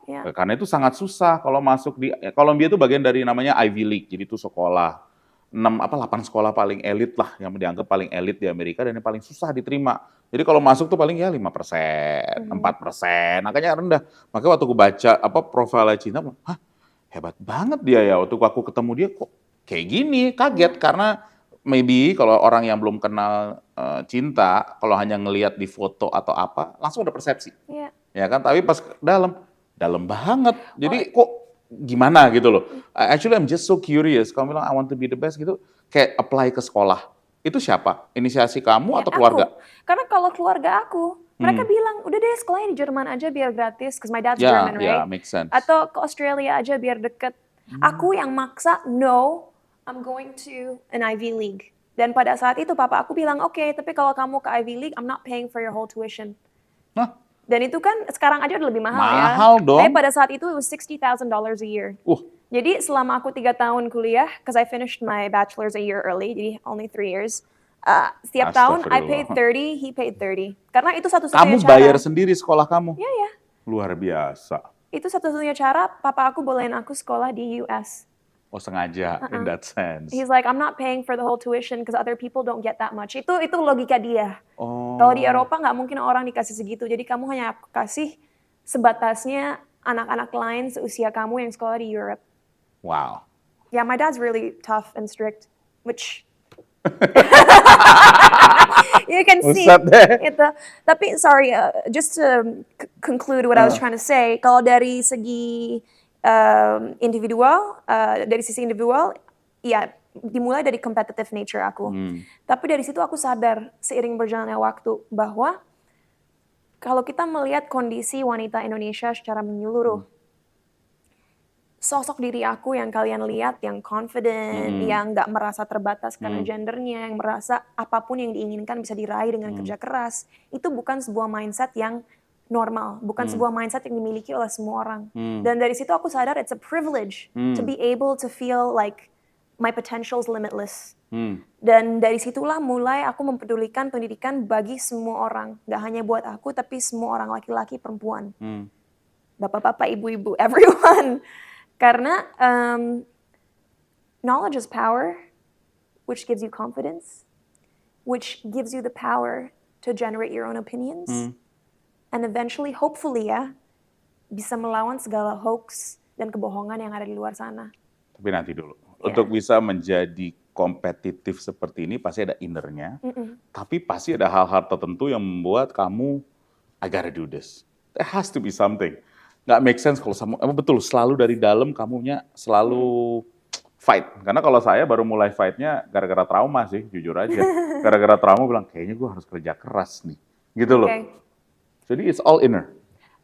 Yeah. Karena itu sangat susah kalau masuk di Columbia itu bagian dari namanya Ivy League. Jadi itu sekolah 8 sekolah paling elit lah yang dianggap paling elit di Amerika dan yang paling susah diterima. Jadi kalau masuk tuh paling ya 5%, 4%, makanya rendah. Makanya waktu aku baca profilnya Cinta, hah hebat banget dia ya. Waktu aku ketemu dia kok kayak gini, kaget karena maybe kalau orang yang belum kenal Cinta, kalau hanya ngelihat di foto atau apa, langsung ada persepsi. Yeah. Ya kan, tapi pas dalam banget. Jadi kok gimana gitu loh. Actually I'm just so curious. Kamu bilang I want to be the best gitu, kayak apply ke sekolah. Itu siapa? Inisiasi kamu atau keluarga? Aku. Karena kalau keluarga aku, mereka bilang, udah deh sekolahnya di Jerman aja biar gratis, because my dad's German, right? Yeah, makes sense. Atau ke Australia aja biar deket. Aku yang maksa, no, I'm going to an Ivy League. Dan pada saat itu papa aku bilang, oke, tapi kalau kamu ke Ivy League, I'm not paying for your whole tuition. Hah? Dan itu kan sekarang aja udah lebih mahal ya. Mahal dong. Tapi pada saat itu it was $60,000 a year. Jadi selama aku 3 tahun kuliah, because I finished my bachelor's a year early, jadi only 3 years. Setiap tahun I paid 30, he paid 30. Karena itu satu-satunya Kamu cara. bayar sendiri sekolah kamu? Iya. Luar biasa. Itu satu-satunya cara papa aku bolehin aku sekolah di US. Oh sengaja, in that sense. He's like, I'm not paying for the whole tuition because other people don't get that much. Itu logika dia. Oh. Kalau di Eropa nggak mungkin orang dikasih segitu. Jadi kamu hanya kasih sebatasnya anak-anak lain seusia kamu yang sekolah di Europe. Wow. Yeah, my dad's really tough and strict, which you can see. Itu. Tapi sorry, just to conclude what I was trying to say, kalau dari segi individual, dari sisi individual, ya dimulai dari competitive nature aku. Tapi dari situ aku sadar seiring berjalannya waktu bahwa kalau kita melihat kondisi wanita Indonesia secara menyeluruh, sosok diri aku yang kalian lihat, yang confident, yang nggak merasa terbatas karena gendernya, yang merasa apapun yang diinginkan bisa diraih dengan kerja keras, itu bukan sebuah mindset yang normal, bukan sebuah mindset yang dimiliki oleh semua orang. Dan dari situ aku sadar it's a privilege to be able to feel like my potential's limitless. Dan dari situlah mulai aku mempedulikan pendidikan bagi semua orang, nggak hanya buat aku tapi semua orang laki-laki, perempuan, bapak-bapak, ibu-ibu, everyone. Karena knowledge is power, which gives you confidence, which gives you the power to generate your own opinions. And eventually, hopefully ya, bisa melawan segala hoax dan kebohongan yang ada di luar sana. Tapi nanti dulu. Untuk bisa menjadi kompetitif seperti ini pasti ada innernya. Tapi pasti ada hal-hal tertentu yang membuat kamu, I gotta do this. There has to be something. Nggak make sense kalau betul selalu dari dalam kamunya selalu fight. Karena kalau saya baru mulai fightnya gara-gara trauma sih, jujur aja. Gara-gara trauma bilang, kayaknya gue harus kerja keras nih. Gitu loh. Jadi it's all inner.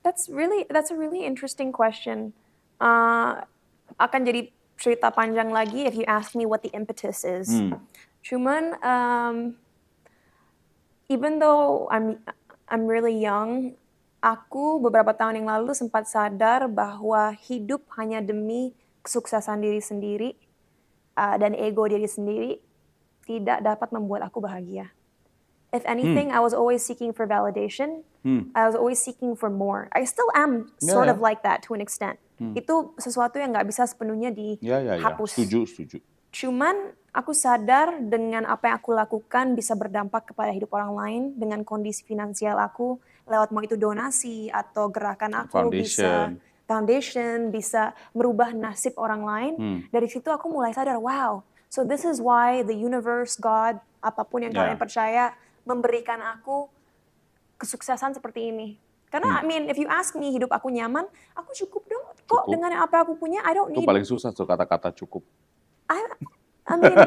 That's a really interesting question. Akan jadi cerita panjang lagi if you ask me what the impetus is. Cuman even though I'm really young, aku beberapa tahun yang lalu sempat sadar bahwa hidup hanya demi kesuksesan diri sendiri dan ego diri sendiri tidak dapat membuat aku bahagia. If anything, I was always seeking for validation. I was always seeking for more. I still am sort of like that to an extent. Itu sesuatu yang nggak bisa sepenuhnya dihapus. Setuju. Cuman aku sadar dengan apa yang aku lakukan bisa berdampak kepada hidup orang lain, dengan kondisi finansial aku, lewat mau itu donasi atau gerakan aku foundation bisa merubah nasib orang lain. Dari situ aku mulai sadar, wow, so this is why the universe, God, apapun yang kalian percaya, memberikan aku kesuksesan seperti ini. Karena I mean, if you ask me, hidup aku nyaman, aku cukup dong. Kok dengan apa aku punya, I don't need. Itu paling susah tuh kata-kata cukup. I mean,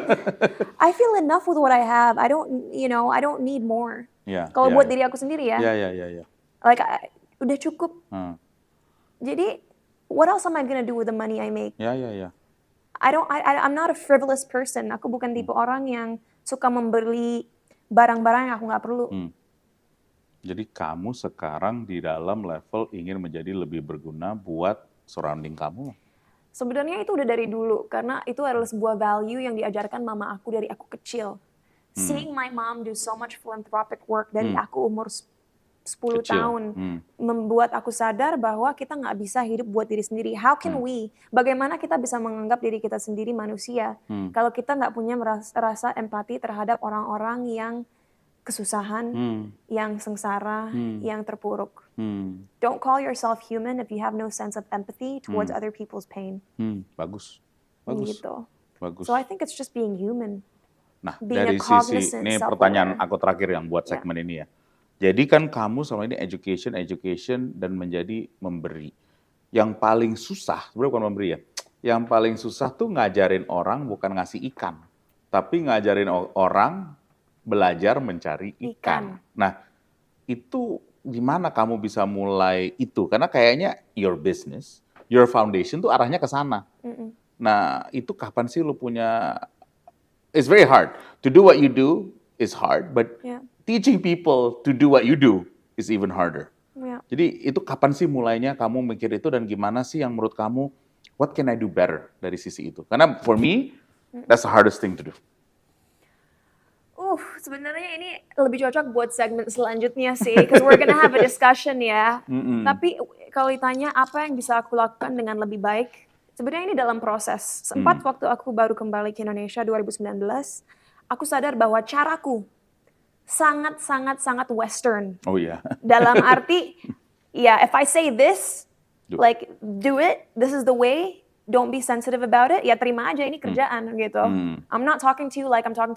I feel enough with what I have. I don't need more. Kalau buat diri aku sendiri ya. Like, udah cukup. Jadi, what else am I gonna do with the money I make? I'm not a frivolous person. Aku bukan tipe orang yang suka membeli barang-barang yang aku nggak perlu. Jadi kamu sekarang di dalam level ingin menjadi lebih berguna buat surrounding kamu? Sebenarnya itu udah dari dulu, karena itu adalah sebuah value yang diajarkan mama aku dari aku kecil. Seeing my mom do so much philanthropic work dari aku umur 10 tahun, membuat aku sadar bahwa kita nggak bisa hidup buat diri sendiri. How can we? Bagaimana kita bisa menganggap diri kita sendiri manusia kalau kita nggak punya rasa empati terhadap orang-orang yang kesusahan, yang sengsara, yang terpuruk. Don't call yourself human if you have no sense of empathy towards other people's pain. Bagus. Gitu. Bagus. So I think it's just being human. Nah, being dari sisi ini pertanyaan aku terakhir yang buat segmen ini ya. Jadi kan kamu selama ini education dan menjadi memberi. Yang paling susah, sebenarnya bukan memberi ya. Yang paling susah tuh ngajarin orang bukan ngasih ikan, tapi ngajarin orang belajar mencari ikan. Nah, itu gimana kamu bisa mulai itu? Karena kayaknya your business, your foundation tuh arahnya ke sana. Nah, itu kapan sih lu punya? It's very hard. To do what you do is hard, but teaching people to do what you do is even harder. Jadi itu kapan sih mulainya kamu mikir itu dan gimana sih yang menurut kamu, what can I do better dari sisi itu? Karena for me, that's the hardest thing to do. Sebenarnya ini lebih cocok buat segmen selanjutnya sih, because we're gonna have a discussion ya. Tapi kalau ditanya apa yang bisa aku lakukan dengan lebih baik, sebenarnya ini dalam proses. Sempat waktu aku baru kembali ke Indonesia 2019, aku sadar bahwa caraku sangat Western. Oh iya. Dalam arti, if I say this, like do it, this is the way. Don't be sensitive about it. Ya terima aja, ini kerjaan gitu. I'm not talking to you like I'm talking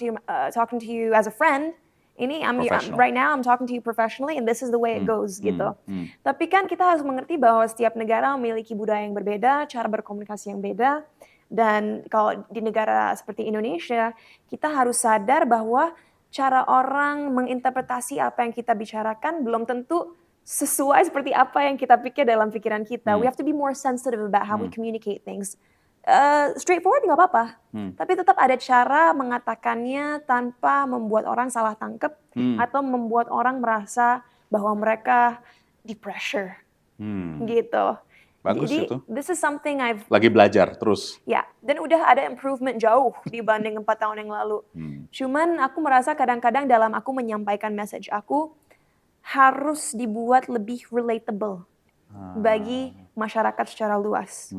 to you as a friend. Ini right now I'm talking to you professionally and this is the way it goes gitu. Tapi kan kita harus mengerti bahwa setiap negara memiliki budaya yang berbeda, cara berkomunikasi yang beda. Dan kalau di negara seperti Indonesia, kita harus sadar bahwa cara orang menginterpretasi apa yang kita bicarakan belum tentu sesuai seperti apa yang kita pikir dalam pikiran kita. We have to be more sensitive about how we communicate things. Straightforward nggak apa-apa, tapi tetap ada cara mengatakannya tanpa membuat orang salah tangkap atau membuat orang merasa bahwa mereka di pressure, gitu. Bagus. Jadi itu. This is something I've lagi belajar terus. Ya, dan udah ada improvement jauh dibanding 4 tahun yang lalu. Cuman aku merasa kadang-kadang dalam aku menyampaikan message aku harus dibuat lebih relatable bagi masyarakat secara luas,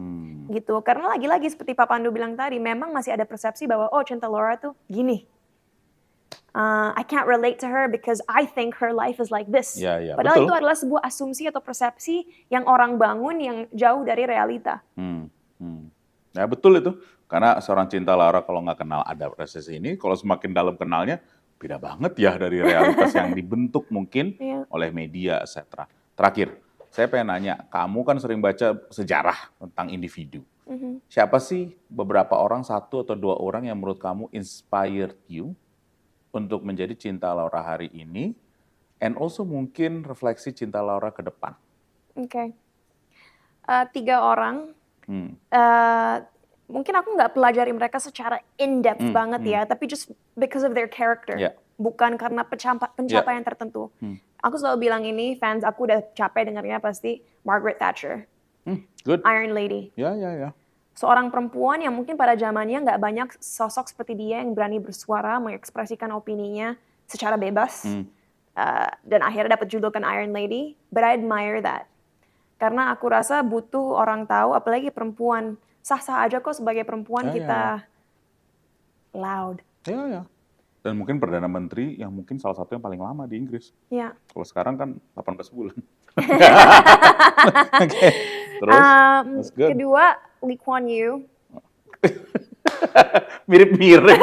gitu. Karena lagi-lagi seperti Pak Pandu bilang tadi, memang masih ada persepsi bahwa Cinta Laura tuh gini. I can't relate to her because I think her life is like this. Padahal betul. itu adalah sebuah asumsi atau persepsi yang orang bangun yang jauh dari realita. Ya betul itu. Karena seorang Cinta Laura kalau nggak kenal ada resesi ini, kalau semakin dalam kenalnya, beda banget ya dari realitas yang dibentuk mungkin oleh media, etc. Terakhir, saya pengen nanya, kamu kan sering baca sejarah tentang individu. Siapa sih beberapa orang, 1 atau 2 orang yang menurut kamu inspired you untuk menjadi Cinta Laura hari ini, and also mungkin refleksi Cinta Laura ke depan? 3 orang. Mungkin aku nggak pelajari mereka secara in-depth banget ya, tapi just because of their character. Bukan karena pencapaian tertentu. Aku selalu bilang ini, fans aku udah capek dengarnya pasti, Margaret Thatcher. Good. Iron Lady. Ya. Seorang perempuan yang mungkin pada zamannya nggak banyak sosok seperti dia yang berani bersuara, mengekspresikan opininya, secara bebas. Dan akhirnya dapat julukan Iron Lady. But I admire that. Karena aku rasa butuh orang tahu, apalagi perempuan. Sah-sah aja kok sebagai perempuan kita loud. Ya. Dan mungkin Perdana Menteri yang mungkin salah satu yang paling lama di Inggris. Ya. Kalau sekarang kan 18 bulan. Oke. Terus, that's good. Kedua, Lee Kuan Yew. Mirip-mirip.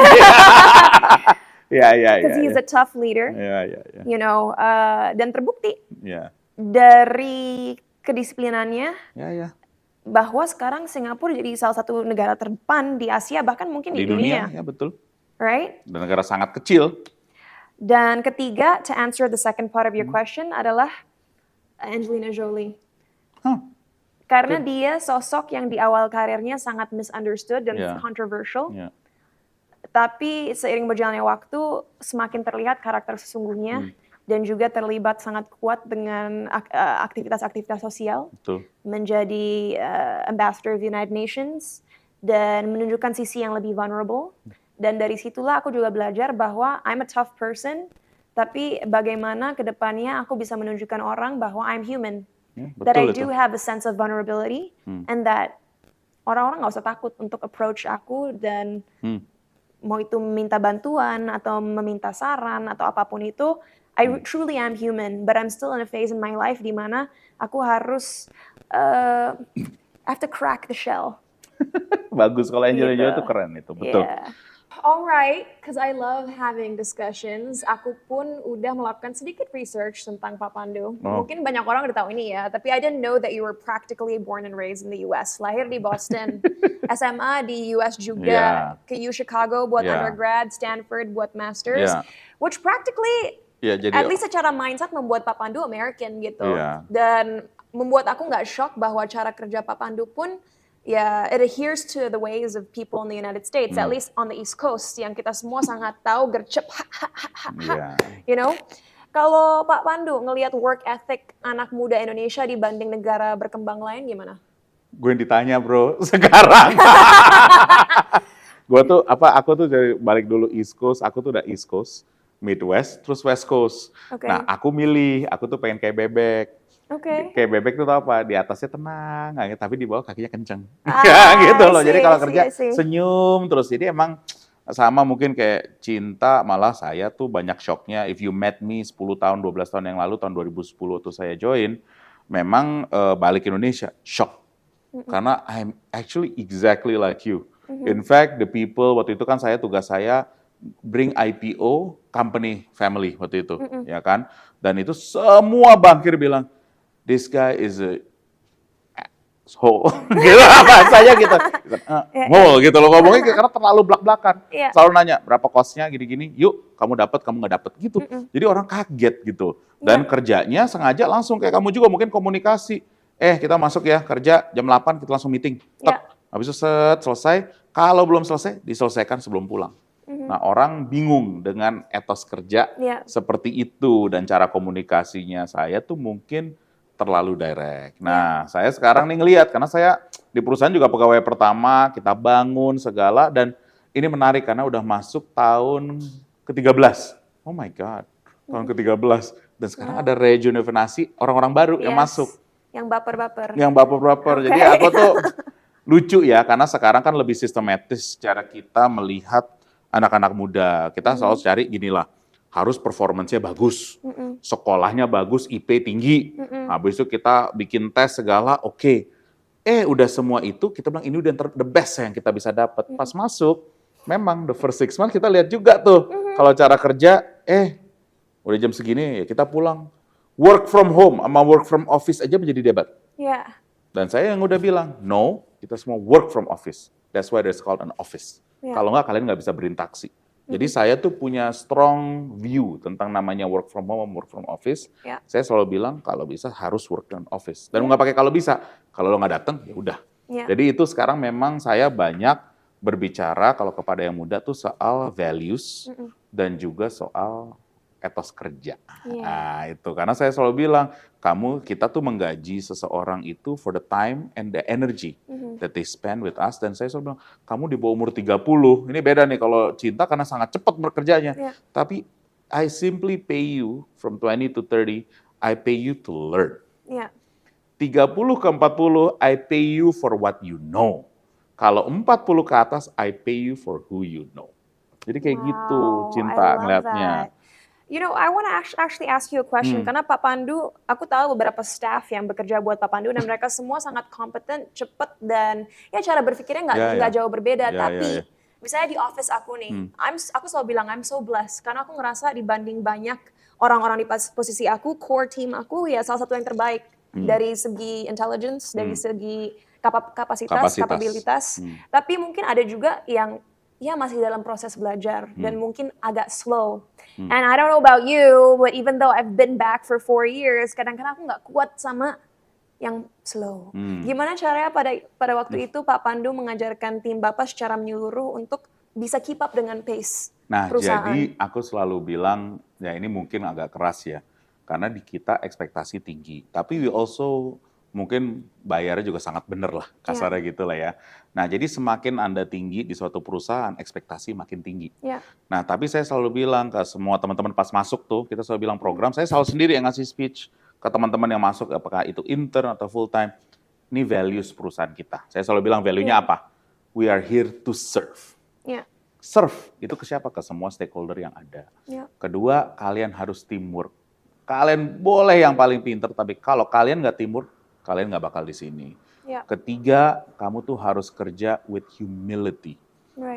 Ya. Because he's a tough leader. Ya. You know, dan terbukti Ya. dari kedisiplinannya. Ya. Bahwa sekarang Singapura jadi salah satu negara terdepan di Asia, bahkan mungkin di dunia. Ya betul. Right? Dan negara sangat kecil. Dan ketiga, to answer the second part of your question adalah Angelina Jolie. Karena dia sosok yang di awal karirnya sangat misunderstood dan controversial. Yeah. Tapi seiring berjalannya waktu, semakin terlihat karakter sesungguhnya. Dan juga terlibat sangat kuat dengan aktivitas-aktivitas sosial. Betul. Menjadi ambassador of the United Nations. Dan menunjukkan sisi yang lebih vulnerable. Dan dari situlah aku juga belajar bahwa I'm a tough person, tapi bagaimana ke depannya aku bisa menunjukkan orang bahwa I'm human. That I do have a sense of vulnerability, and that orang-orang nggak usah takut untuk approach aku, dan mau itu meminta bantuan atau meminta saran atau apapun itu, I truly am human, but I'm still in a phase in my life di mana aku harus I have to crack the shell. Bagus, kalau Angelina Jolie itu keren itu, betul. Yeah. Alright, because I love having discussions. Aku pun udah melakukan sedikit research tentang Pak Pandu. Mungkin banyak orang udah tahu ini ya, tapi I didn't know that you were practically born and raised in the US. Lahir di Boston, SMA di US juga, ke U Chicago buat undergrad, Stanford buat masters, which practically, jadi, at least secara mindset membuat Pak Pandu American gitu. Dan membuat aku nggak shock bahwa cara kerja Pak Pandu pun it adheres to the ways of people in the United States, at least on the East Coast, yang kita semua sangat tahu gercep, you know. Kalau Pak Pandu ngelihat work ethic anak muda Indonesia dibanding negara berkembang lain gimana? Gue yang ditanya bro, sekarang. Aku tuh dari balik dulu East Coast, aku tuh udah East Coast, Midwest, terus West Coast. Nah aku milih, aku tuh pengen kayak bebek. Kayak bebek itu apa? Di atasnya tenang, tapi di bawah kakinya kenceng. Gitu loh. Jadi kalau kerja senyum terus. Jadi emang sama mungkin kayak Cinta, malah saya tuh banyak shocknya. If you met me 10 tahun, 12 tahun yang lalu, tahun 2010 tuh saya join, memang balik Indonesia, shock. Karena I'm actually exactly like you. In fact, the people, waktu itu kan tugas saya bring IPO company family waktu itu. Ya kan? Dan itu semua bankir bilang, this guy is a asshole, gitu bahasanya gitu. Gitu loh ngomongnya karena terlalu blak-blakan. Selalu nanya berapa cost-nya gini-gini, yuk kamu dapat, kamu nggak dapat gitu. Jadi orang kaget gitu. Dan kerjanya sengaja langsung kayak kamu juga mungkin komunikasi. Kita masuk ya kerja jam 8 kita langsung meeting. Habis itu selesai. Kalau belum selesai diselesaikan sebelum pulang. Nah orang bingung dengan etos kerja seperti itu, dan cara komunikasinya saya tuh mungkin terlalu direct. Nah, saya sekarang nih ngelihat, karena saya di perusahaan juga pegawai pertama, kita bangun segala, dan ini menarik karena udah masuk tahun ke-13. Oh my God, tahun ke-13. Dan sekarang ada rejuvenasi orang-orang baru yang masuk. Yang baper-baper. Yang baper-baper. Jadi aku tuh lucu ya, karena sekarang kan lebih sistematis cara kita melihat anak-anak muda. Kita selalu cari ginilah, harus performance-nya bagus, sekolahnya bagus, IP tinggi, habis itu kita bikin tes segala, oke. Udah semua itu, kita bilang ini udah the best yang kita bisa dapat. Pas masuk, memang the first 6 months kita lihat juga tuh, kalau cara kerja, udah jam segini ya kita pulang. Work from home sama work from office aja menjadi debat. Dan saya yang udah bilang, no, kita semua work from office. That's why it's called an office. Kalau nggak, kalian nggak bisa berinteraksi. Jadi saya tuh punya strong view tentang namanya work from home, work from office. Saya selalu bilang kalau bisa harus work from office. Dan nggak pakai kalau bisa. Kalau lo nggak datang, ya udah. Jadi itu sekarang memang saya banyak berbicara kalau kepada yang muda tuh soal values dan juga soal etos kerja. Nah itu karena saya selalu bilang, kita tuh menggaji seseorang itu for the time and the energy that they spend with us. Dan saya selalu bilang, kamu di bawah umur 30, ini beda nih kalau Cinta karena sangat cepat bekerjanya. Tapi I simply pay you from 20 to 30, I pay you to learn. Ya. 30 ke 40, I pay you for what you know. Kalau 40 ke atas, I pay you for who you know. Jadi kayak gitu Wow, I Cinta love ngeliatnya. that. You know, I want to actually ask you a question karena Pak Pandu, aku tahu beberapa staff yang bekerja buat Pak Pandu dan mereka semua sangat kompeten, cepet dan ya cara berpikirnya nggak jauh berbeda. Tapi misalnya di office aku nih, aku selalu bilang I'm so blessed karena aku ngerasa dibanding banyak orang-orang di posisi aku, core team aku ya salah satu yang terbaik dari segi intelligence, dari segi kapasitas, kapabilitas. Tapi mungkin ada juga yang ya masih dalam proses belajar dan mungkin agak slow. And I don't know about you, but even though I've been back for 4 years, kadang-kadang aku nggak kuat sama yang slow. Gimana caranya pada waktu itu Pak Pandu mengajarkan tim Bapak secara menyeluruh untuk bisa keep up dengan pace perusahaan? Jadi aku selalu bilang, ya ini mungkin agak keras ya, karena di kita ekspektasi tinggi. Tapi we also mungkin bayarnya juga sangat bener lah, kasarnya gitu lah ya. Nah jadi semakin Anda tinggi di suatu perusahaan, ekspektasi makin tinggi. Nah tapi saya selalu bilang ke semua teman-teman pas masuk tuh, kita selalu bilang program, saya selalu sendiri yang ngasih speech ke teman-teman yang masuk, apakah itu intern atau full time, ini values perusahaan kita. Saya selalu bilang value-nya apa? We are here to serve. Serve itu ke siapa? Ke semua stakeholder yang ada. Kedua, kalian harus teamwork. Kalian boleh yang paling pinter, tapi kalau kalian nggak teamwork, kalian nggak bakal di sini. Ketiga, kamu tuh harus kerja with humility.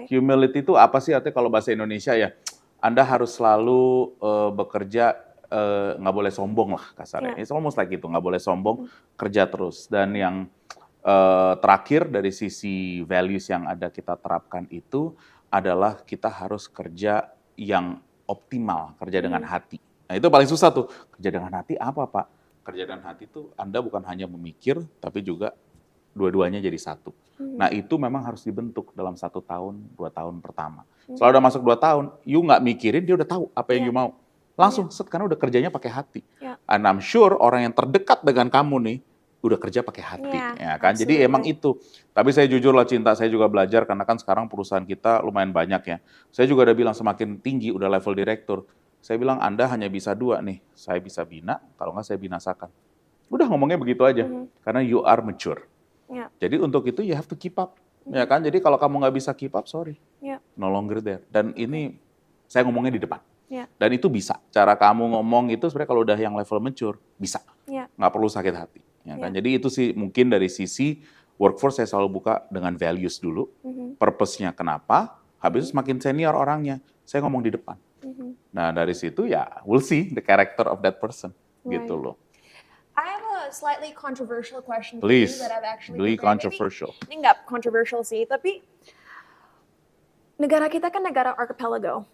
Humility itu apa sih? Artinya kalau bahasa Indonesia ya, Anda harus selalu bekerja, nggak boleh sombong lah kasarnya. It's almost like itu, nggak boleh sombong, kerja terus. Dan yang terakhir dari sisi values yang ada kita terapkan itu adalah kita harus kerja yang optimal, kerja dengan hati. Nah itu paling susah tuh, kerja dengan hati apa Pak? Kerja dengan hati itu Anda bukan hanya memikir, tapi juga dua-duanya jadi satu. Nah itu memang harus dibentuk dalam 1 tahun, 2 tahun pertama. Setelah udah masuk 2 tahun, you nggak mikirin, dia udah tahu apa yang you mau. Langsung, karena udah kerjanya pakai hati. And I'm sure orang yang terdekat dengan kamu nih, udah kerja pakai hati, ya kan? Jadi emang itu. Tapi saya jujur lah Cinta, saya juga belajar karena kan sekarang perusahaan kita lumayan banyak ya. Saya juga udah bilang semakin tinggi, udah level direktur. Saya bilang Anda hanya bisa 2 nih, saya bisa bina, kalau nggak saya binasakan. Udah ngomongnya begitu aja, karena you are mature. Jadi untuk itu you have to keep up, ya kan? Jadi kalau kamu nggak bisa keep up, sorry, no longer there. Dan ini saya ngomongnya di depan. Dan itu bisa. Cara kamu ngomong itu sebenarnya kalau udah yang level mature, bisa. Nggak perlu sakit hati. Ya kan? Jadi itu sih mungkin dari sisi workforce saya selalu buka dengan values dulu. Purpose-nya kenapa, habis itu semakin senior orangnya, saya ngomong di depan. Nah dari situ ya we'll see the character of that person. Gitu loh. I have a slightly controversial question Please, for you that I've actually really prepared. controversial. Maybe, ini nggak controversial sih, tapi negara kita kan negara archipelago.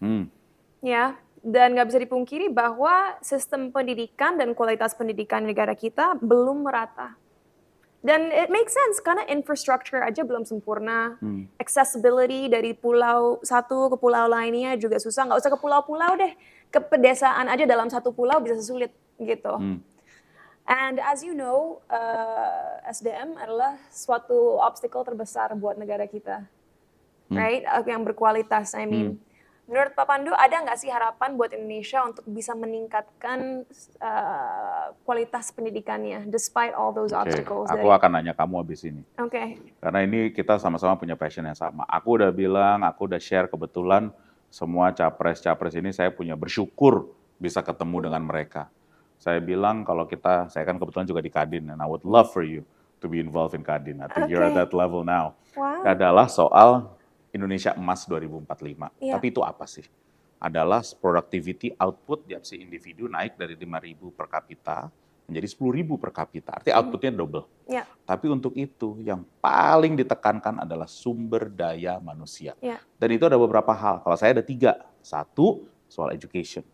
Ya, dan nggak bisa dipungkiri bahwa sistem pendidikan dan kualitas pendidikan negara kita belum merata. Dan it makes sense karena infrastructure aja belum sempurna, accessibility dari pulau satu ke pulau lainnya juga susah. Nggak usah ke pulau-pulau deh, ke pedesaan aja dalam satu pulau bisa sulit gitu. And as you know, SDM adalah suatu obstacle terbesar buat negara kita, right? Yang berkualitas, I mean. Menurut Pak Pandu, ada nggak sih harapan buat Indonesia untuk bisa meningkatkan kualitas pendidikannya, despite all those obstacles? Aku akan nanya kamu habis ini. Karena ini kita sama-sama punya passion yang sama. Aku udah bilang, aku udah share kebetulan semua capres-capres ini saya punya bersyukur bisa ketemu dengan mereka. Saya bilang kalau saya kan kebetulan juga di Kadin, and I would love for you to be involved in Kadin. I think you're at that level now. Adalah soal Indonesia Emas 2045. Tapi itu apa sih? Adalah productivity output tiap si individu naik dari 5.000 per kapita menjadi 10.000 per kapita. Artinya outputnya double. Tapi untuk itu yang paling ditekankan adalah sumber daya manusia. Dan itu ada beberapa hal. Kalau saya ada 3. 1, soal education.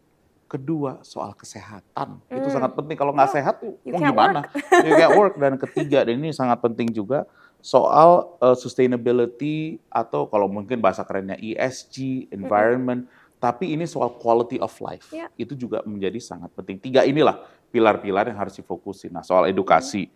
Kedua, soal kesehatan. Itu sangat penting. Kalau nggak sehat, mau gimana? You can't work. Dan ketiga, dan ini sangat penting juga, soal sustainability atau kalau mungkin bahasa kerennya ESG, environment, tapi ini soal quality of life. Itu juga menjadi sangat penting. 3 inilah pilar-pilar yang harus difokusin. Nah, soal edukasi,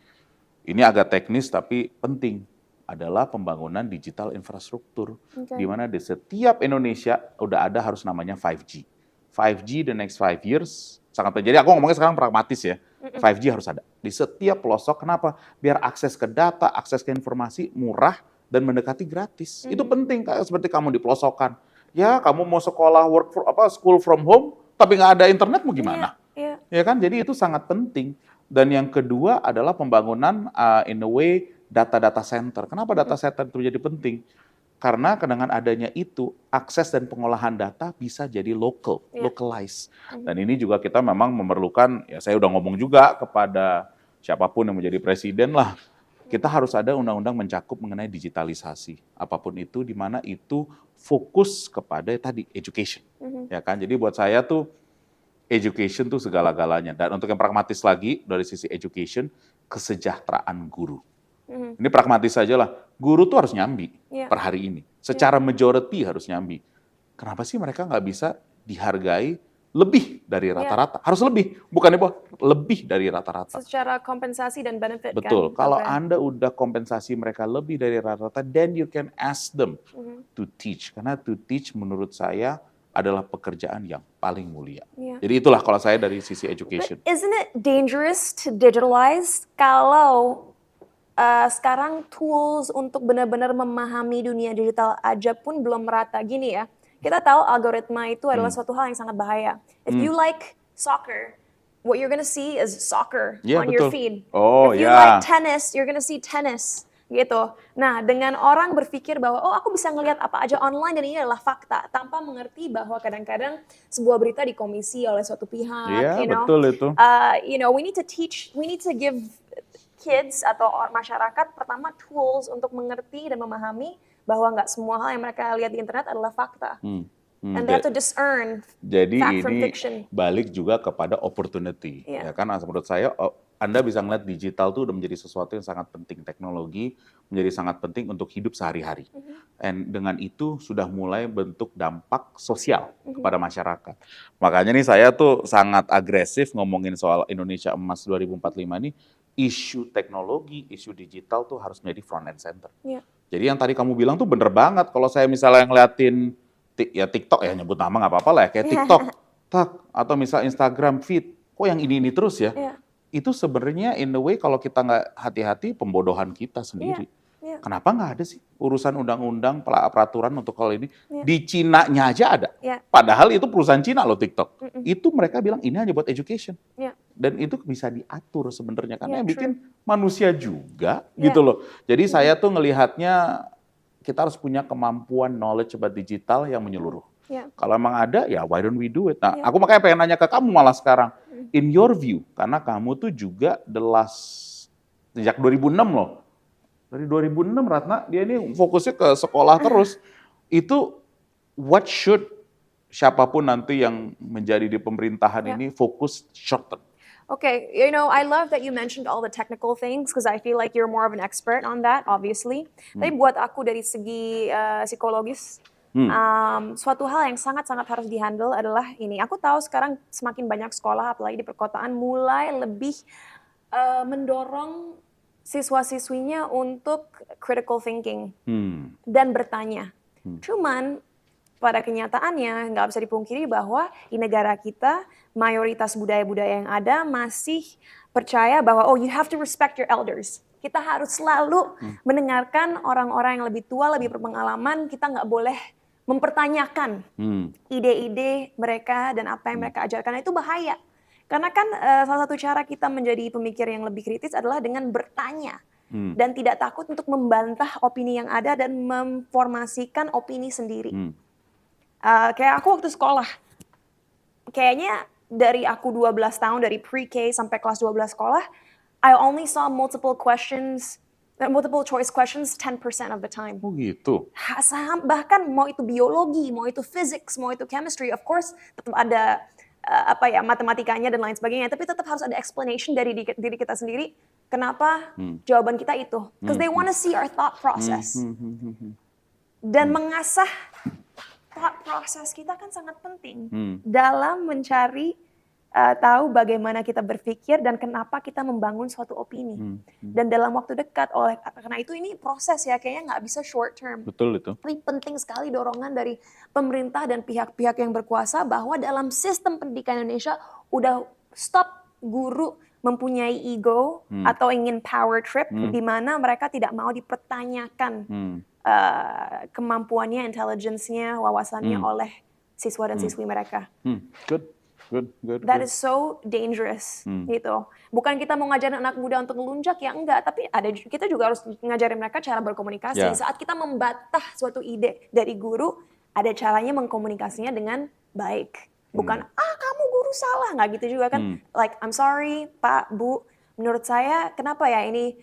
ini agak teknis tapi penting, adalah pembangunan digital infrastruktur. Di mana di setiap Indonesia udah ada harus namanya 5G. 5G the next 5 years sangat penting. Jadi aku ngomongnya sekarang pragmatis ya. 5G harus ada di setiap pelosok. Kenapa? Biar akses ke data, akses ke informasi murah dan mendekati gratis. Itu penting, kayak seperti kamu di pelosokan. Ya, kamu mau sekolah school from home, tapi nggak ada internet mau gimana? Ya kan? Jadi itu sangat penting. Dan yang kedua adalah pembangunan in a way data center. Kenapa data center itu menjadi penting? Karena dengan adanya itu, akses dan pengolahan data bisa jadi localized. Dan ini juga kita memang memerlukan, ya saya udah ngomong juga kepada siapapun yang menjadi presiden lah, kita harus ada undang-undang mencakup mengenai digitalisasi. Apapun itu, di mana itu fokus kepada tadi, education. Ya kan? Jadi buat saya tuh, education tuh segala-galanya. Dan untuk yang pragmatis lagi, dari sisi education, kesejahteraan guru. Ini pragmatis saja lah. Guru tuh harus nyambi per hari ini. Secara majority harus nyambi. Kenapa sih mereka nggak bisa dihargai lebih dari rata-rata? Harus lebih, bukan lebih dari rata-rata. Secara kompensasi dan benefit. Betul. Kalau Anda udah kompensasi mereka lebih dari rata-rata, then you can ask them to teach. Karena to teach menurut saya adalah pekerjaan yang paling mulia. Jadi itulah kalau saya dari sisi education. But isn't it dangerous to digitalize kalau sekarang tools untuk benar-benar memahami dunia digital aja pun belum merata gini ya. Kita tahu algoritma itu adalah suatu hal yang sangat bahaya. If you like soccer, what you're gonna see is soccer on your feed. If you like tennis, you're gonna see tennis. Gitu. Nah, dengan orang berpikir bahwa aku bisa ngelihat apa aja online dan ini adalah fakta, tanpa mengerti bahwa kadang-kadang sebuah berita dikomisi oleh suatu pihak. Betul itu. We need to give kids atau masyarakat pertama tools untuk mengerti dan memahami bahwa nggak semua hal yang mereka lihat di internet adalah fakta. And they have to discern fact from fiction. Jadi ini balik juga kepada opportunity. Ya kan, menurut saya Anda bisa ngeliat digital tuh udah menjadi sesuatu yang sangat penting. Teknologi menjadi sangat penting untuk hidup sehari-hari. And dengan itu sudah mulai bentuk dampak sosial kepada masyarakat. Makanya nih saya tuh sangat agresif ngomongin soal Indonesia Emas 2045 nih. Isu teknologi, isu digital tuh harus menjadi front and center. Jadi yang tadi kamu bilang tuh bener banget. Kalau saya misalnya ngeliatin TikTok, ya nyebut nama nggak apa-apa lah ya, kayak TikTok, atau misal Instagram feed, kok yang ini terus ya? Itu sebenarnya in the way kalau kita nggak hati-hati pembodohan kita sendiri. Kenapa nggak ada sih urusan undang-undang peraturan untuk hal ini? Di Cina-nya aja ada. Padahal itu perusahaan Cina loh TikTok. Itu mereka bilang ini hanya buat education. Dan itu bisa diatur sebenarnya karena yang bikin manusia juga gitu loh. Jadi saya tuh ngelihatnya kita harus punya kemampuan knowledge about digital yang menyeluruh. Kalau emang ada ya why don't we do it? Nah, aku makanya pengen nanya ke kamu malah sekarang. In your view, karena kamu tuh juga sejak 2006 loh. Dari 2006 Ratna, dia ini fokusnya ke sekolah terus. Itu what should siapapun nanti yang menjadi di pemerintahan ini fokus short term. Okay, I love that you mentioned all the technical things because I feel like you're more of an expert on that, obviously. Tapi buat aku dari segi psikologis, suatu hal yang sangat-sangat harus dihandle adalah ini. Aku tahu sekarang semakin banyak sekolah, apalagi di perkotaan, mulai lebih mendorong siswa-siswinya untuk critical thinking dan bertanya. Cuman pada kenyataannya nggak bisa dipungkiri bahwa di negara kita mayoritas budaya-budaya yang ada masih percaya bahwa you have to respect your elders. Kita harus selalu mendengarkan orang-orang yang lebih tua, lebih berpengalaman. Kita nggak boleh mempertanyakan ide-ide mereka dan apa yang mereka ajarkan. Itu bahaya. Karena kan salah satu cara kita menjadi pemikir yang lebih kritis adalah dengan bertanya. Dan tidak takut untuk membantah opini yang ada dan memformasikan opini sendiri. Kayak aku waktu sekolah, kayaknya dari aku 12 tahun, dari pre-K sampai kelas 12 sekolah, I only saw multiple choice questions 10% of the time. Oh gitu? Bahkan mau itu biologi, mau itu physics, mau itu chemistry, of course tetap ada matematikanya dan lain sebagainya, tapi tetap harus ada explanation dari diri kita sendiri, kenapa jawaban kita itu. Because they want to see our thought process. Dan mengasah thought process kita kan sangat penting dalam mencari tahu bagaimana kita berpikir dan kenapa kita membangun suatu opini. Dan dalam waktu dekat, karena itu ini proses ya, kayaknya nggak bisa short term. Betul itu. Tapi penting sekali dorongan dari pemerintah dan pihak-pihak yang berkuasa bahwa dalam sistem pendidikan Indonesia udah stop guru mempunyai ego atau ingin power trip di mana mereka tidak mau dipertanyakan kemampuannya, intelligence-nya, wawasannya oleh siswa dan siswi mereka. Good. That is so dangerous gitu. Bukan kita mau ngajarin anak muda untuk ngelunjak ya enggak, tapi kita juga harus ngajarin mereka cara berkomunikasi. Yeah. Saat kita membatah suatu ide dari guru, ada caranya mengkomunikasinya dengan baik. Bukan kamu guru salah, nggak gitu juga kan. Like I'm sorry Pak, Bu, menurut saya kenapa ya ini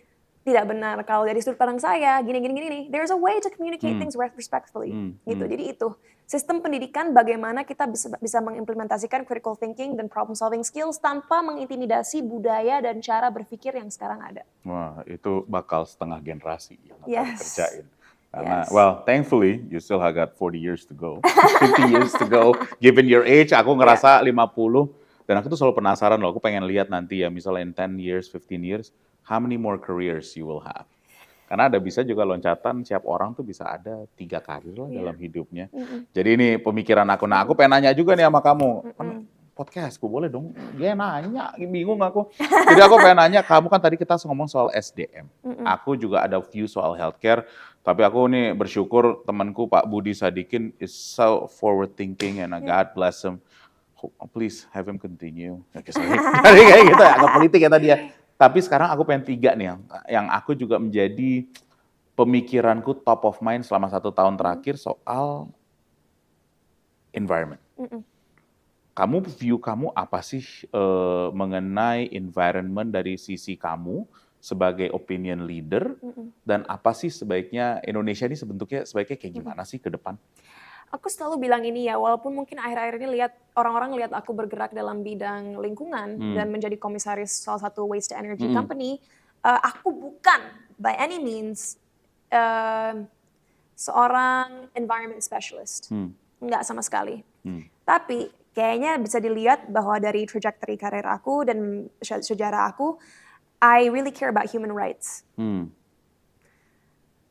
tidak benar kalau dari sudut pandang saya gini. There's a way to communicate things respectfully gitu. Jadi itu sistem pendidikan bagaimana kita bisa mengimplementasikan critical thinking dan problem solving skills tanpa mengintimidasi budaya dan cara berpikir yang sekarang ada. Wah, itu bakal setengah generasi yang akan kerjain. Karena, Yes. well, thankfully, you still have got 40 years to go, 50 years to go. Given your age, aku ngerasa 50. Dan aku tuh selalu penasaran loh, aku pengen lihat nanti ya, misalnya in 10 years, 15 years, how many more careers you will have. Karena ada bisa juga loncatan, setiap orang tuh bisa ada 3 karir lah dalam hidupnya. Jadi ini pemikiran aku. Nah, aku pengen nanya juga nih sama kamu. Podcastku boleh dong? Dia nanya, bingung aku. Jadi aku pengen nanya, kamu kan tadi kita ngomong soal SDM. Aku juga ada view soal healthcare. Tapi aku nih bersyukur temanku Pak Budi Sadikin is so forward thinking and God bless him. Please have him continue. Tadi kayak gitu ya, agak politik ya tadi ya. Tapi sekarang aku pengen 3 nih yang aku juga menjadi pemikiranku top of mind selama 1 tahun terakhir soal environment. View kamu apa sih mengenai environment dari sisi kamu sebagai opinion leader dan apa sih sebaiknya Indonesia ini sebaiknya kayak gimana sih ke depan? Aku selalu bilang ini ya, walaupun mungkin akhir-akhir ini orang-orang lihat aku bergerak dalam bidang lingkungan dan menjadi komisaris salah satu waste to energy company, aku bukan by any means seorang environment specialist, nggak sama sekali. Tapi kayaknya bisa dilihat bahwa dari trajectory karir aku dan sejarah aku, I really care about human rights.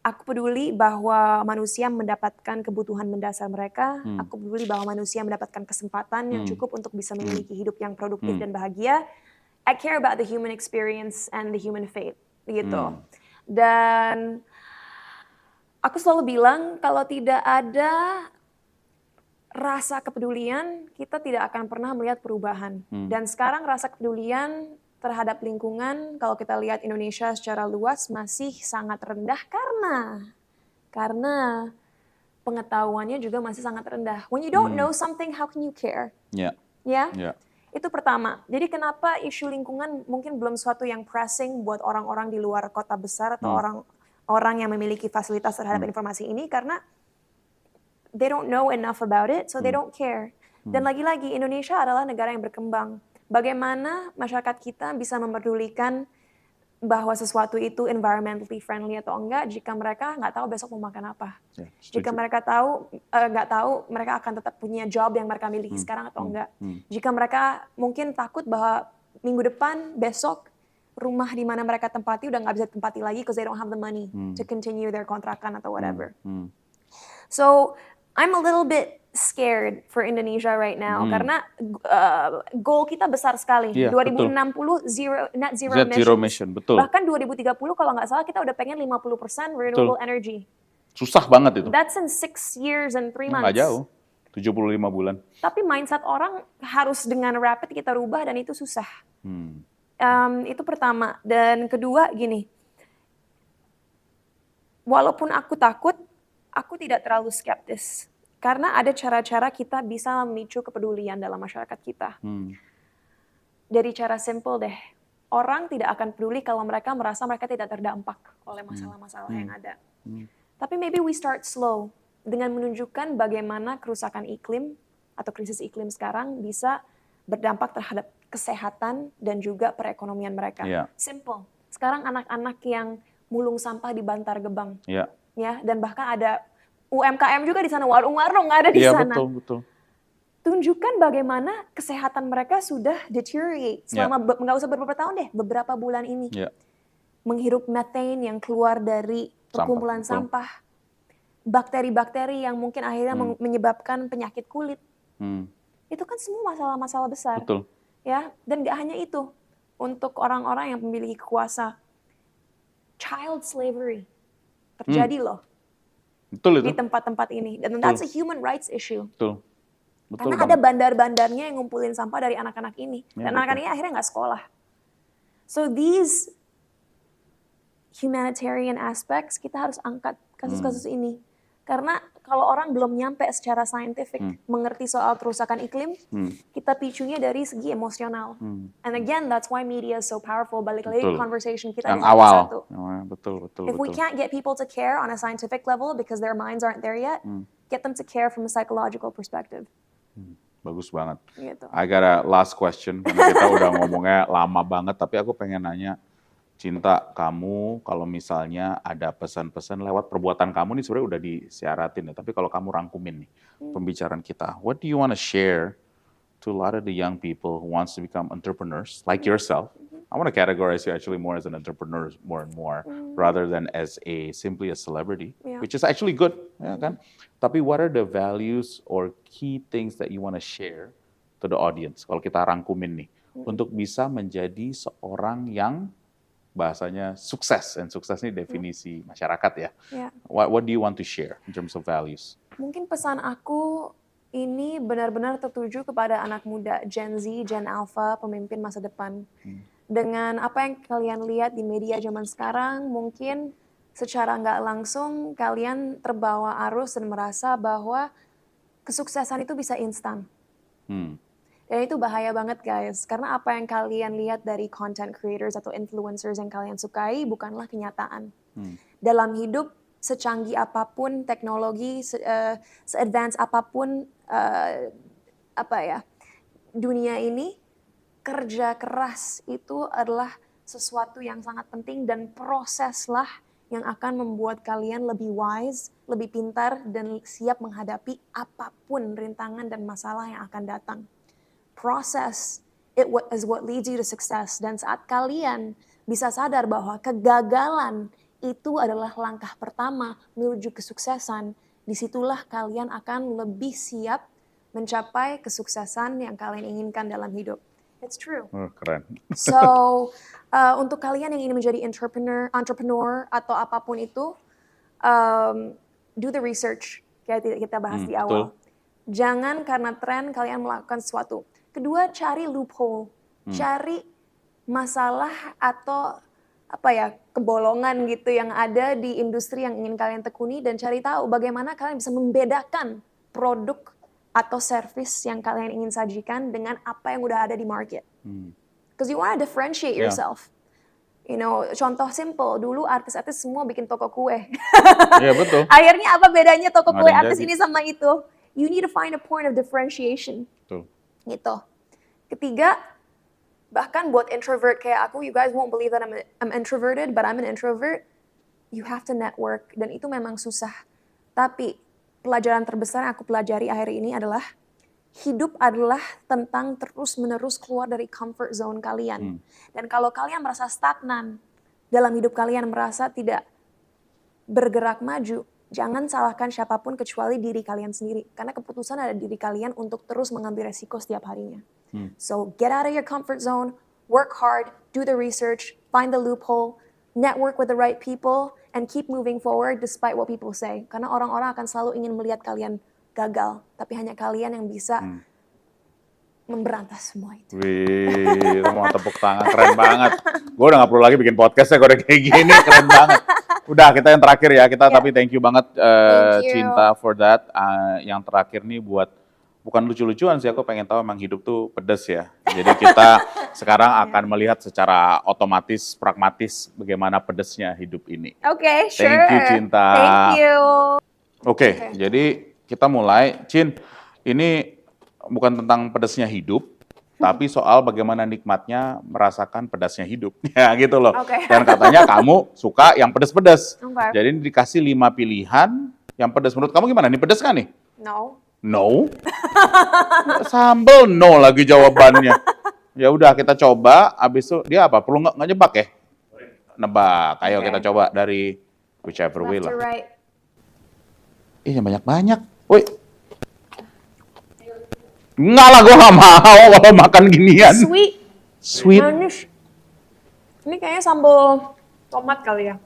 Aku peduli bahwa manusia mendapatkan kebutuhan mendasar mereka. Aku peduli bahwa manusia mendapatkan kesempatan yang cukup untuk bisa memiliki hidup yang produktif dan bahagia. I care about the human experience and the human fate, gitu. Dan aku selalu bilang kalau tidak ada rasa kepedulian, kita tidak akan pernah melihat perubahan. Dan sekarang rasa kepedulian terhadap lingkungan, kalau kita lihat Indonesia secara luas masih sangat rendah karena pengetahuannya juga masih sangat rendah. When you don't know something, how can you care? Ya? Itu pertama. Jadi kenapa isu lingkungan mungkin belum suatu yang pressing buat orang-orang di luar kota besar atau orang yang memiliki fasilitas terhadap informasi ini, karena they don't know enough about it, so they don't care. Dan lagi-lagi Indonesia adalah negara yang berkembang. Bagaimana masyarakat kita bisa memperdulikan bahwa sesuatu itu environmentally friendly atau enggak jika mereka nggak tahu besok mau makan apa. Jika mereka nggak tahu mereka akan tetap punya job yang mereka miliki sekarang atau enggak. Jika mereka mungkin takut bahwa minggu depan, besok, rumah di mana mereka tempati udah nggak bisa tempati lagi because they don't have the money to continue their kontrakan atau whatever. So I'm a little bit scared for Indonesia right now karena goal kita besar sekali. 2060 net zero emission. Betul. Bahkan 2030 kalau nggak salah kita udah pengen 50% renewable energy. Susah banget itu. That's in 6 years and 3 months. Nggak jauh. 75 bulan. Tapi mindset orang harus dengan rapid kita rubah dan itu susah. Itu pertama. Dan kedua gini, walaupun aku takut, aku tidak terlalu skeptis. Karena ada cara-cara kita bisa memicu kepedulian dalam masyarakat kita. Dari cara simple deh, orang tidak akan peduli kalau mereka merasa mereka tidak terdampak oleh masalah-masalah yang ada. Tapi maybe we start slow dengan menunjukkan bagaimana kerusakan iklim atau krisis iklim sekarang bisa berdampak terhadap kesehatan dan juga perekonomian mereka. Simple. Sekarang anak-anak yang mulung sampah di Bantar Gebang, ya, dan bahkan ada UMKM juga di sana, warung-warung ada di sana. Betul. tunjukkan bagaimana kesehatan mereka sudah deteriorate selama nggak usah beberapa tahun deh, beberapa bulan ini. Menghirup methane yang keluar dari perkumpulan sampah. Bakteri-bakteri yang mungkin akhirnya menyebabkan penyakit kulit. Itu kan semua masalah-masalah besar. Betul. Ya, dan nggak hanya itu. Untuk orang-orang yang memiliki kuasa, child slavery terjadi loh. Betul itu. Di tempat-tempat ini. Dan that's a human rights issue. Betul. Karena ada bandar-bandarnya yang ngumpulin sampah dari anak-anak ini. Dan anak-anak ini akhirnya nggak sekolah. So these humanitarian aspects, kita harus angkat kasus-kasus ini. Karena kalau orang belum nyampe secara scientific mengerti soal kerusakan iklim, kita picunya dari segi emosional. And again, that's why media is so powerful. Balik lagi conversation kita yang di awal. satu. Betul. If we can't get people to care on a scientific level because their minds aren't there yet, get them to care from a psychological perspective. Bagus banget. Gitu. I got a last question, karena kita udah ngomongnya lama banget, tapi aku pengen nanya, Cinta, kamu kalau misalnya ada pesan-pesan lewat perbuatan kamu nih sebenarnya udah disiaratin ya, tapi kalau kamu rangkumin nih pembicaraan kita, what do you want to share to a lot of the young people who wants to become entrepreneurs like yourself? I want to categorize you actually more as an entrepreneur more and more, rather than as simply a celebrity, which is actually good, ya kan? Tapi what are the values or key things that you want to share to the audience? Kalau kita rangkumin nih, untuk bisa menjadi seorang yang bahasanya sukses, dan sukses ini definisi masyarakat ya. What do you want to share in terms of values? Mungkin pesan aku ini benar-benar tertuju kepada anak muda, Gen Z, Gen Alpha, pemimpin masa depan. Dengan apa yang kalian lihat di media zaman sekarang, mungkin secara nggak langsung kalian terbawa arus dan merasa bahwa kesuksesan itu bisa instan. Dan itu bahaya banget guys, karena apa yang kalian lihat dari content creators atau influencers yang kalian sukai bukanlah kenyataan. Dalam hidup, secanggih apapun teknologi, se-advance apapun dunia ini, kerja keras itu adalah sesuatu yang sangat penting dan proseslah yang akan membuat kalian lebih wise, lebih pintar dan siap menghadapi apapun rintangan dan masalah yang akan datang. Process is what leads you to success. Dan saat kalian bisa sadar bahwa kegagalan itu adalah langkah pertama menuju kesuksesan, disitulah kalian akan lebih siap mencapai kesuksesan yang kalian inginkan dalam hidup. It's true. Keren. So, untuk kalian yang ingin menjadi entrepreneur atau apapun itu, do the research, kayak kita bahas di awal. Jangan karena tren kalian melakukan sesuatu. Kedua, cari loophole, cari masalah atau kebolongan gitu yang ada di industri yang ingin kalian tekuni dan cari tahu bagaimana kalian bisa membedakan produk atau service yang kalian ingin sajikan dengan apa yang udah ada di market. Because you want to differentiate yourself. You know, contoh simple, dulu artis-artis semua bikin toko kue. Iya betul. Akhirnya apa bedanya toko kue artis ini sama itu? You need to find a point of differentiation. Betul. Gitu. Ketiga, bahkan buat introvert kayak aku, you guys won't believe that I'm introverted, but I'm an introvert. You have to network, dan itu memang susah. Tapi pelajaran terbesar yang aku pelajari akhir ini adalah hidup adalah tentang terus-menerus keluar dari comfort zone kalian. Dan kalau kalian merasa stagnan dalam hidup kalian, merasa tidak bergerak maju, jangan salahkan siapapun kecuali diri kalian sendiri. Karena keputusan ada di diri kalian untuk terus mengambil resiko setiap harinya. So get out of your comfort zone, work hard, do the research, find the loophole, network with the right people, and keep moving forward despite what people say. Karena orang-orang akan selalu ingin melihat kalian gagal, tapi hanya kalian yang bisa memberantas semua itu. Wih, itu mau tepuk tangan, keren banget. Gue udah gak perlu lagi bikin podcast ya, gue udah kayak gini, keren banget. Udah, kita yang terakhir ya, tapi thank you banget Cinta for that. Yang terakhir nih buat, bukan lucu-lucuan sih, aku pengen tahu emang hidup tuh pedes ya. Jadi kita sekarang akan melihat secara otomatis, pragmatis bagaimana pedesnya hidup ini. Oke, sure. Thank you Cinta. Thank you. Oke, jadi kita mulai. Cin, ini bukan tentang pedesnya hidup, tapi soal bagaimana nikmatnya merasakan pedasnya hidup. Ya gitu loh. Dan katanya kamu suka yang pedes-pedes. Jadi dikasih 5 pilihan yang pedes. Menurut kamu gimana? Ini pedes kan nih? No. No. Sambal no lagi jawabannya. Ya udah kita coba. Abis itu dia apa? Perlu nggak nyebak ya? Nebak. Ayo Oke. kita coba dari whichever way Left to lah. right. Ih, banyak-banyak. Woi. Enggak lah, gue gak mau kalau makan ginian. Sweet. Sweet. Manis. Ini kayaknya sambal tomat kali ya.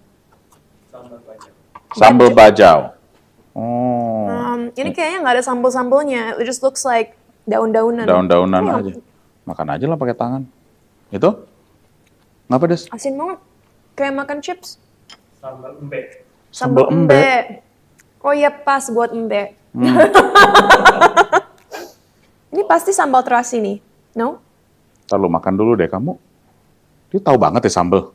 Sambal bajau. Oh. Ini kayaknya nggak ada sambal-sambalnya. It just looks like daun-daunan. Daun-daunan Ini aja. Makan aja lah pakai tangan. Itu? Nggak pedes? asin banget. Kayak makan chips. Sambal embe. Sambal embe. Oh iya, pas buat embe. Ini pasti sambal terasi nih. No? Ntar lu makan dulu deh kamu. Dia tahu banget ya sambal.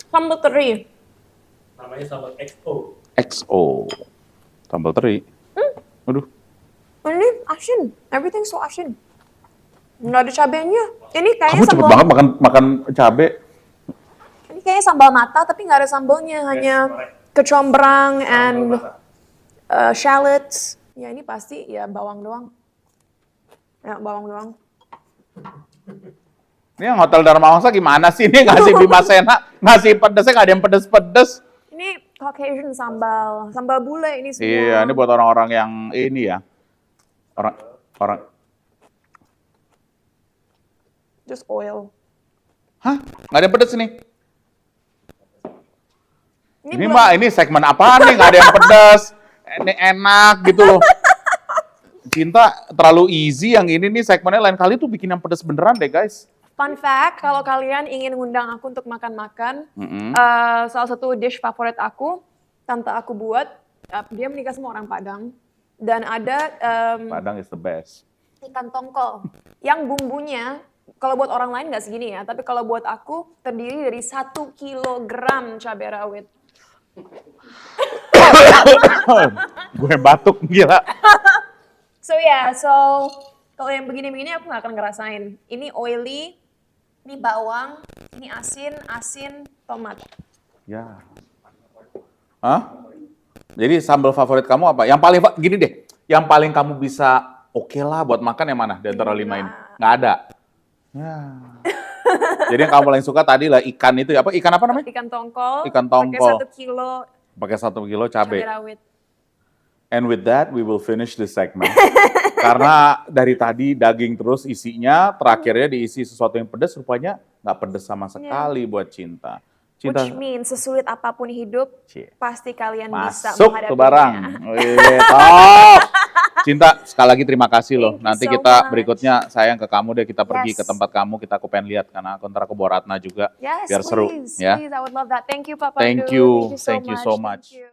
Sambal teri. Namanya sambal XO. XO. Sambal teri. Aduh. Ini asin. Everything so asin. Nggak ada cabenya. Ini kayaknya Kamu cepet sambal. banget makan cabe. Ini kayaknya sambal mata tapi nggak ada sambalnya. Hanya kecombrang and shallots. Ya ini pasti ya bawang doang. Ya bawang doang. Ini yang Hotel Dharma Wangsa gimana sih? Ini ngasih Bima Sena, ngasih pedesnya nggak ada yang pedes-pedes. Ini Caucasian sambal. Sambal bule ini semua. Iya, ini buat orang-orang yang ini ya. Orang. Just oil. Hah? Nggak ada yang pedes nih? Ini belum- mah, ini segmen apaan nih? Nggak ada yang pedes. Ini enak gitu loh. Cinta terlalu easy yang ini nih segmennya lain kali tuh bikin yang pedes beneran deh guys. Fun fact, kalau kalian ingin ngundang aku untuk makan-makan, salah satu dish favorit aku, tante aku buat, dia menikah sama orang Padang, dan ada Padang is the best. ikan tongkol, yang bumbunya, kalau buat orang lain nggak segini ya, tapi kalau buat aku, terdiri dari 1 kilogram cabai rawit. Gue batuk gila. So kalau yang begini-begini aku nggak akan ngerasain. Ini oily, ini bawang, ini asin, tomat. Ya. Hah? Jadi sambal favorit kamu apa? Yang paling gini deh, yang paling kamu bisa oke lah buat makan yang mana di antara 5 ini? Nggak ada. Ya. Jadi yang kamu paling suka tadi lah ikan itu apa? Ikan apa namanya? Ikan tongkol. Ikan tongkol. Pakai 1 kilo Pakai 1 kilo cabai cabai. rawit. And with that, we will finish this segment. Karena dari tadi daging terus isinya, terakhirnya diisi sesuatu yang pedas, rupanya nggak pedas sama sekali buat Cinta. Cinta Which means sesulit apapun hidup, Cie. pasti kalian bisa masuk tuh barang. menghadapinya. Wih, top. Cinta, sekali lagi terima kasih loh. Thank you Nanti so kita much. berikutnya sayang ke kamu deh, kita pergi Yes. ke tempat kamu, aku pengen lihat karena ntar aku bawa Ratna juga Yes, biar seru please, ya. please, I would love that. Thank you, Papa. Thank Abdul. you. Thank you so Thank you so much. Thank you.